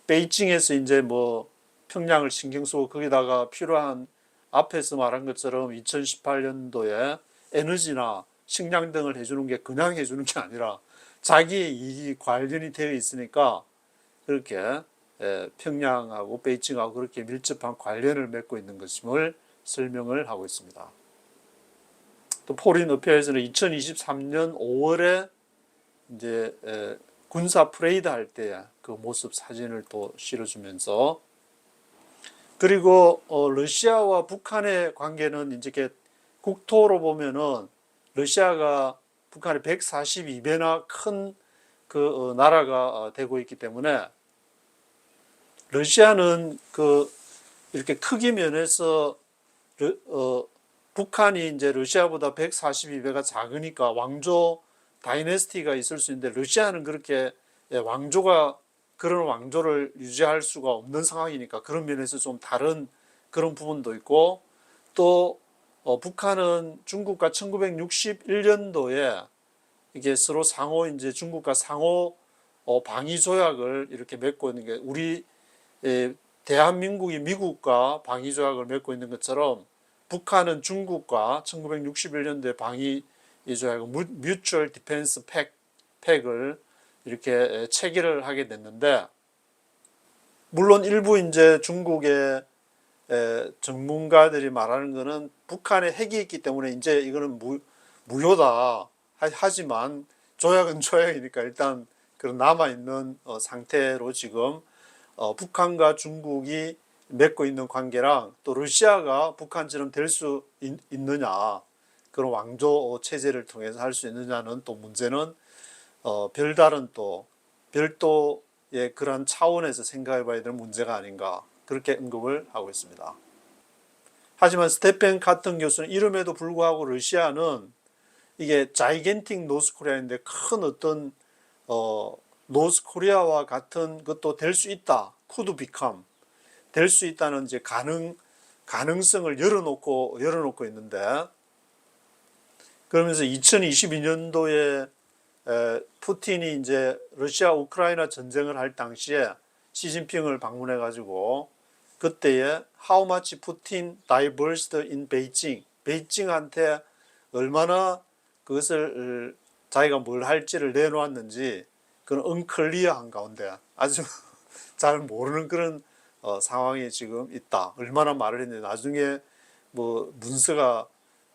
베이징에서 이제 뭐 평양을 신경 쓰고 거기다가 필요한 앞에서 말한 것처럼 2018년도에 에너지나 식량 등을 해주는 게 그냥 해주는 게 아니라 자기의 이익이 관련이 되어 있으니까 그렇게 평양하고 베이징하고 그렇게 밀접한 관련을 맺고 있는 것임을 설명을 하고 있습니다. 또 포린 어페어에서는 2023년 5월에 이제 군사 프레이드 할 때 그 모습 사진을 또 실어주면서 그리고 러시아와 북한의 관계는 이제 국토로 보면은 러시아가 북한의 142배나 큰 그 나라가 되고 있기 때문에 러시아는 그 이렇게 크기 면에서 북한이 이제 러시아보다 142배가 작으니까 왕조 다이내스티가 있을 수 있는데 러시아는 그렇게 왕조가 그런 왕조를 유지할 수가 없는 상황이니까 그런 면에서 좀 다른 그런 부분도 있고 또 북한은 중국과 1961년도에 이게 서로 상호 이제 중국과 상호 방위 조약을 이렇게 맺고 있는 게 우리 대한민국이 미국과 방위 조약을 맺고 있는 것처럼 북한은 중국과 1961년도에 방위 조약을 Mutual Defense 팩을 이렇게 체결을 하게 됐는데 물론 일부 이제 중국의 전문가들이 말하는 것은 북한에 핵이 있기 때문에 이제 이거는 무효다. 하지만 조약은 조약이니까 일단 그런 남아있는 상태로 지금 북한과 중국이 맺고 있는 관계랑 또 러시아가 북한처럼 될 수 있느냐 그런 왕조 체제를 통해서 할 수 있느냐는 또 문제는 별다른 또 별도의 그런 차원에서 생각해 봐야 될 문제가 아닌가 그렇게 언급을 하고 있습니다. 하지만 스테펜 카튼 교수는 이름에도 불구하고 러시아는 이게 자이겐틱 노스코리아인데 큰 어떤 노스코리아와 같은 것도 될 수 있다. could become 될 수 있다는 이제 가능성을 열어놓고 있는데 그러면서 2022년도에 푸틴이 이제 러시아 우크라이나 전쟁을 할 당시에 시진핑을 방문해 가지고 그때에 How much Putin diverged in Beijing 베이징한테 얼마나 그것을 자기가 뭘 할지를 내놓았는지 그런 언클리어한 가운데 아주 잘 모르는 그런 상황이 지금 있다. 얼마나 말을 했는지 나중에 뭐 문서가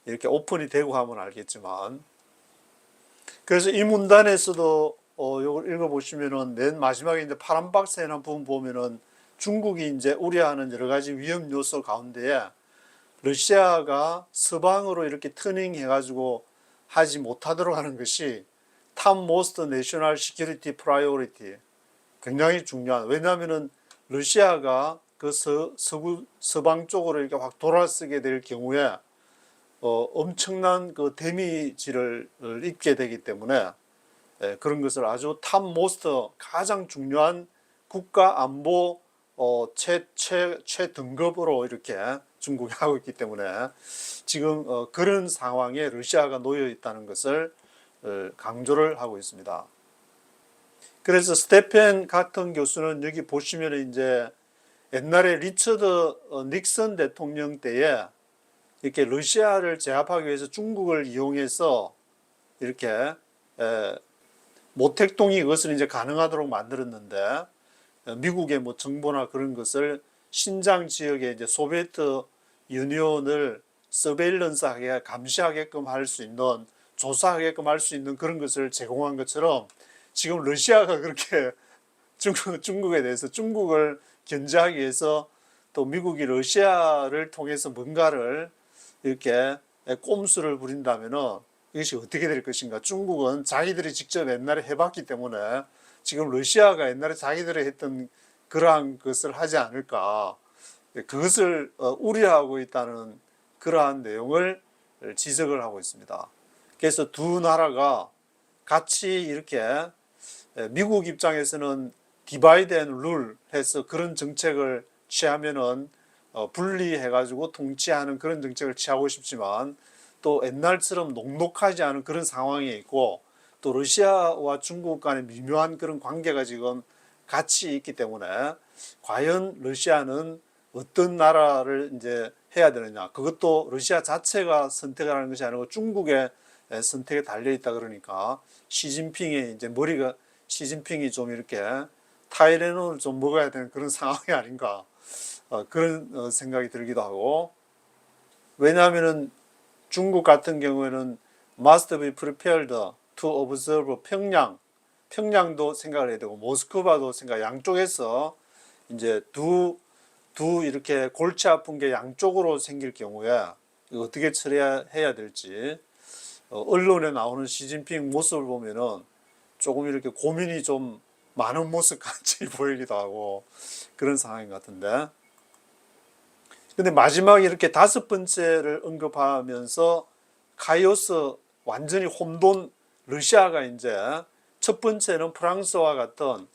이렇게 오픈이 되고 하면 알겠지만 그래서 이 문단에서도 이걸 읽어보시면은 맨 마지막에 이제 파란 박스에 한 부분 보면은 중국이 이제 우려하는 여러 가지 위험 요소 가운데에 러시아가 서방으로 이렇게 터닝해가지고 하지 못하도록 하는 것이 Top Most National Security Priority 굉장히 중요한 왜냐하면은 러시아가 그 서방 쪽으로 이렇게 확 돌아서게 될 경우에 엄청난 그 데미지를 입게 되기 때문에 그런 것을 아주 탑모스트 가장 중요한 국가 안보 최등급으로 이렇게 중국이 하고 있기 때문에 지금 그런 상황에 러시아가 놓여 있다는 것을 강조를 하고 있습니다. 그래서 스테펜 카튼 교수는 여기 보시면 이제 옛날에 리처드 닉슨 대통령 때에 이렇게 러시아를 제압하기 위해서 중국을 이용해서 이렇게 모택동이 그것을 이제 가능하도록 만들었는데 미국의 뭐 정보나 그런 것을 신장 지역에 이제 소비에트 유니온을 서베일런스하게 감시하게끔 할 수 있는 조사하게끔 할 수 있는 그런 것을 제공한 것처럼 지금 러시아가 그렇게 중국에 대해서 중국을 견제하기 위해서 또 미국이 러시아를 통해서 뭔가를 이렇게 꼼수를 부린다면은 이것이 어떻게 될 것인가. 중국은 자기들이 직접 옛날에 해봤기 때문에 지금 러시아가 옛날에 자기들이 했던 그러한 것을 하지 않을까. 그것을 우려하고 있다는 그러한 내용을 지적을 하고 있습니다. 그래서 두 나라가 같이 이렇게 미국 입장에서는 디바이드 앤 룰 해서 그런 정책을 취하면은 분리해가지고 통치하는 그런 정책을 취하고 싶지만 또 옛날처럼 녹록하지 않은 그런 상황에 있고 또 러시아와 중국 간의 미묘한 그런 관계가 지금 같이 있기 때문에 과연 러시아는 어떤 나라를 이제 해야 되느냐. 그것도 러시아 자체가 선택을 하는 것이 아니고 중국의 선택에 달려 있다 그러니까 시진핑이 이제 시진핑이 좀 이렇게 타이레놀을 좀 먹어야 되는 그런 상황이 아닌가. 그런 생각이 들기도 하고. 왜냐하면은 중국 같은 경우에는 must be prepared to observe 평양도 생각을 해야 되고 모스크바도 양쪽에서 이제 두 이렇게 골치 아픈 게 양쪽으로 생길 경우에 어떻게 처리해야 될지 언론에 나오는 시진핑 모습을 보면은 조금 이렇게 고민이 좀 많은 모습 같이 보이기도 하고 그런 상황인 것 같은데. 근데 마지막에 이렇게 다섯 번째를 언급하면서 카이오스 완전히 혼돈 러시아가 이제 첫 번째는 프랑스와 같은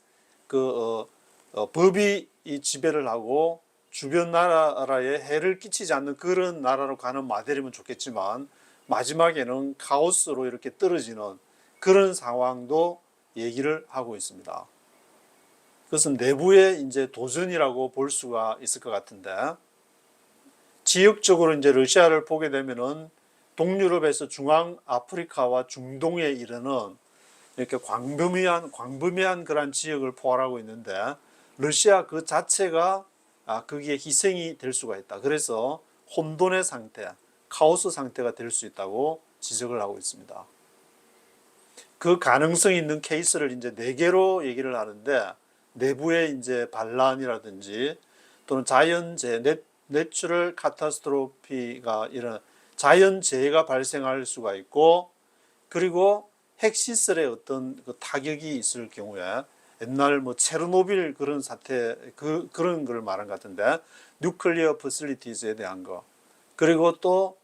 법이 지배를 하고 주변 나라에 해를 끼치지 않는 그런 나라로 가는 마델이면 좋겠지만 마지막에는 카오스로 이렇게 떨어지는 그런 상황도 얘기를 하고 있습니다. 그것은 내부의 이제 도전이라고 볼 수가 있을 것 같은데 지역적으로 이제 러시아를 보게 되면은 동유럽에서 중앙 아프리카와 중동에 이르는 이렇게 광범위한 그런 지역을 포괄하고 있는데 러시아 그 자체가 거기에 희생이 될 수가 있다. 그래서 혼돈의 상태, 카오스 상태가 될 수 있다고 지적을 하고 있습니다. 그 가능성이 있는 케이스를 이제 네 개로 얘기를 하는데 내부의 이제 반란이라든지 또는 자연재해, 내추럴 카타스트로피가 이런 자연재해가 발생할 수가 있고 그리고 핵시설에 어떤 그 타격이 있을 경우에 옛날 뭐 체르노빌 그런 사태 그런 걸 말한 것 같은데 뉴클리어 퍼실리티즈에 대한 거 그리고 또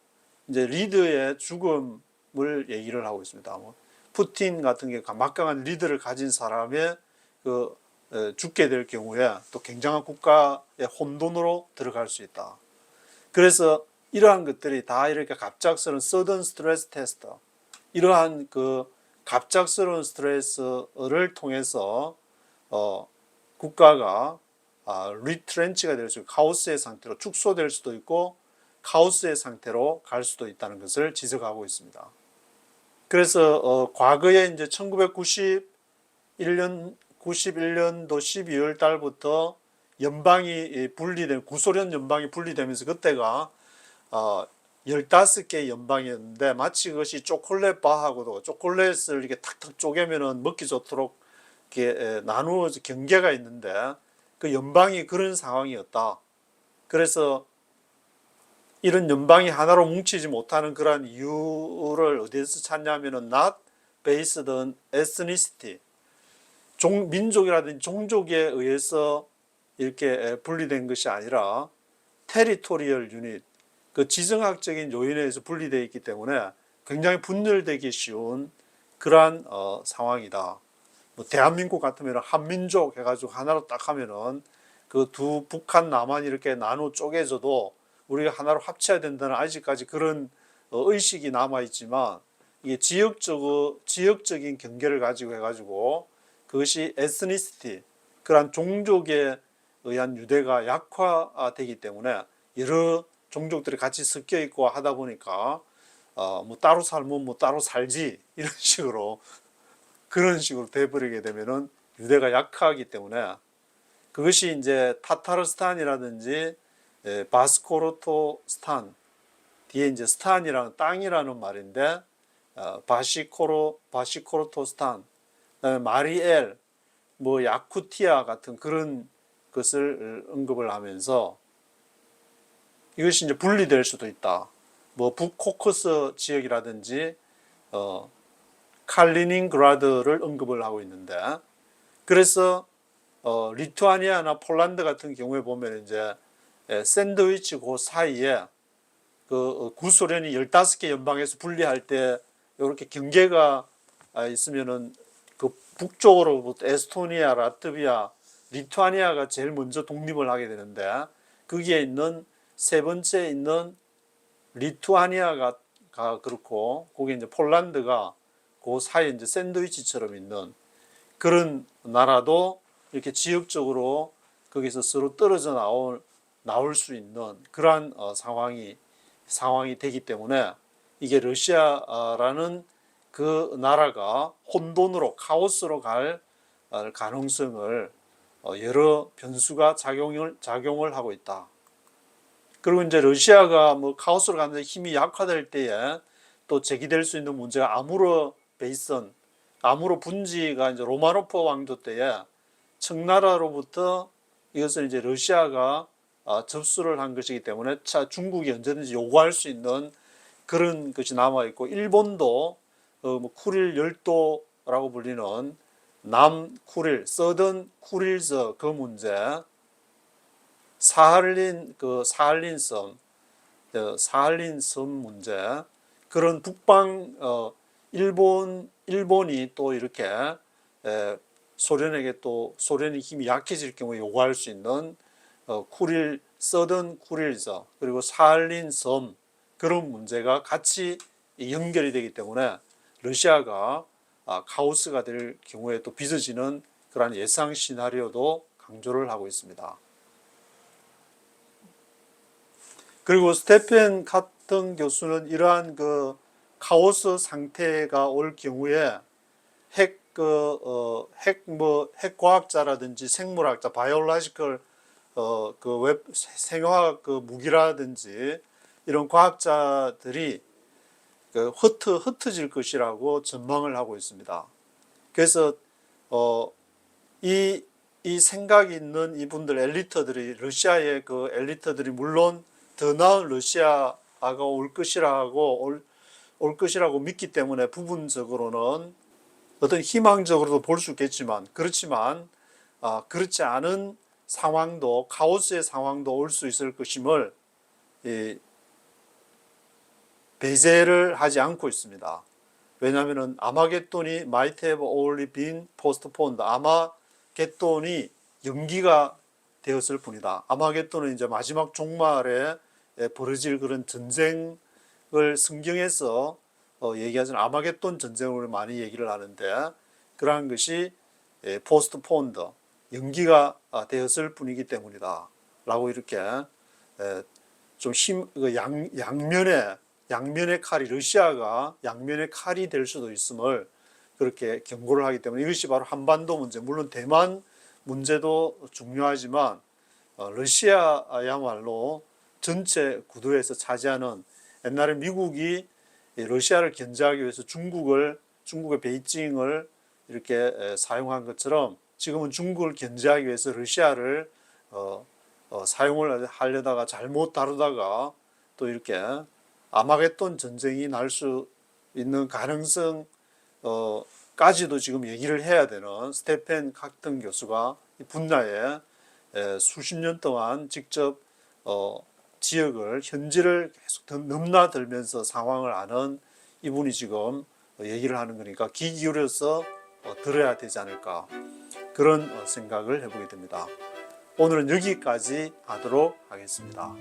이제 리더의 죽음을 얘기를 하고 있습니다. 뭐 푸틴 같은 게 막강한 리더를 가진 사람의 죽게 될 경우에 또 굉장한 국가의 혼돈으로 들어갈 수 있다. 그래서 이러한 것들이 다 이렇게 갑작스러운 서든 스트레스 테스트 이러한 갑작스러운 스트레스를 통해서 국가가 리트렌치가 될 수 있고 카오스의 상태로 축소될 수도 있고 카오스의 상태로 갈 수도 있다는 것을 지적하고 있습니다. 그래서 과거에 이제 1991년도 12월 달부터 구소련 연방이 분리되면서 그때가 15개의 연방이었는데 마치 그것이 초콜릿 바하고도 초콜릿을 이렇게 탁탁 쪼개면은 먹기 좋도록 이렇게 나누어서 경계가 있는데 그 연방이 그런 상황이었다. 그래서 이런 연방이 하나로 뭉치지 못하는 그런 이유를 어디에서 찾냐면은 not based on ethnicity 민족이라든지 종족에 의해서 이렇게 분리된 것이 아니라 territorial unit 그 지정학적인 요인에 의해서 분리되어 있기 때문에 굉장히 분열되기 쉬운 그러한 상황이다. 뭐 대한민국 같으면 한민족 해가지고 하나로 딱 하면은 그 두 북한 남한이 이렇게 나눠 쪼개져도 우리가 하나로 합쳐야 된다는 아직까지 그런 의식이 남아 있지만 이게 지역적인 경계를 가지고 해가지고 그것이 에스니시티 그러한 종족에 의한 유대가 약화되기 때문에 여러 종족들이 같이 섞여 있고 하다 보니까 뭐 따로 살면 뭐 따로 살지 이런 식으로 그런 식으로 돼버리게 되면은 유대가 약하기 때문에 그것이 이제 타타르스탄이라든지 바스코르토스탄 뒤에 이제 스탄이라는 땅이라는 말인데 바시코르토스탄 그다음에 마리엘 뭐 야쿠티아 같은 그런 것을 언급을 하면서 이것이 이제 분리될 수도 있다. 뭐 북코커스 지역이라든지 칼리닝그라드를 언급을 하고 있는데, 그래서 리투아니아나 폴란드 같은 경우에 보면 이제 샌드위치 그 사이에 그 구소련이 15개 연방에서 분리할 때 이렇게 경계가 있으면은 그 북쪽으로부터 에스토니아, 라트비아, 리투아니아가 제일 먼저 독립을 하게 되는데, 거기에 있는 세 번째 있는 리투아니아가 그렇고, 거기 이제 폴란드가 그 사이에 이제 샌드위치처럼 있는 그런 나라도 이렇게 지역적으로 거기서 서로 떨어져 나올 수 있는 그러한 상황이 되기 때문에, 이게 러시아라는 그 나라가 혼돈으로 카오스로 갈 가능성을 여러 변수가 작용을 하고 있다. 그리고 이제 러시아가 뭐 카오스로 가는데 힘이 약화될 때에 또 제기될 수 있는 문제가 아무르 베이선, 아무르 분지가 이제 로마노프 왕조 때에 청나라로부터 이것을 이제 러시아가 접수를 한 것이기 때문에 중국이 언제든지 요구할 수 있는 그런 것이 남아 있고, 일본도 뭐 쿠릴 열도라고 불리는 남쿠릴, 서던 쿠릴즈 그 문제, 사할린 섬 문제, 그런 북방 일본이 또 이렇게 소련에게 또 소련의 힘이 약해질 경우에 요구할 수 있는 서던 쿠릴즈 그리고 사할린 섬, 그런 문제가 같이 연결이 되기 때문에 러시아가 카오스가 될 경우에 또 빚어지는 그러한 예상 시나리오도 강조를 하고 있습니다. 그리고 스테펜 카튼 교수는 이러한 그 카오스 상태가 올 경우에 핵과학자라든지 생물학자, 바이올로지컬 생화학 무기라든지 이런 과학자들이 흩어질 것이라고 전망을 하고 있습니다. 그래서 이 생각이 있는 이분들 엘리트들이, 러시아의 그 엘리트들이 물론 더 나은 러시아가 올 것이라고 믿기 때문에 부분적으로는 어떤 희망적으로도 볼 수 있겠지만, 그렇지만 그렇지 않은 상황도, 카오스의 상황도 올 수 있을 것임을 배제를 하지 않고 있습니다. 왜냐하면 아마겟돈이 might have only been postponed, 아마겟돈이 연기가 되었을 뿐이다. 아마겟돈은 이제 마지막 종말에 벌어질 그런 전쟁을 성경에서 얘기하는 아마겟돈 전쟁을 많이 얘기를 하는데, 그러한 것이 postponed, 연기가 되었을 뿐이기 때문이다 라고 이렇게 좀 양면의 칼이, 러시아가 양면의 칼이 될 수도 있음을 그렇게 경고를 하기 때문에, 이것이 바로 한반도 문제, 물론 대만 문제도 중요하지만 러시아야말로 전체 구도에서 차지하는, 옛날에 미국이 러시아를 견제하기 위해서 중국의 베이징을 이렇게 사용한 것처럼, 지금은 중국을 견제하기 위해서 러시아를 사용을 하려다가 잘못 다루다가 또 이렇게 아마겟돈 전쟁이 날 수 있는 가능성 까지도 지금 얘기를 해야 되는 스테펜 카튼 교수가 이 분야에 수십 년 동안 직접 지역을, 현지를 계속 넘나들면서 상황을 아는 이분이 지금 얘기를 하는 거니까 귀 기울여서 들어야 되지 않을까, 그런 생각을 해보게 됩니다. 오늘은 여기까지 하도록 하겠습니다.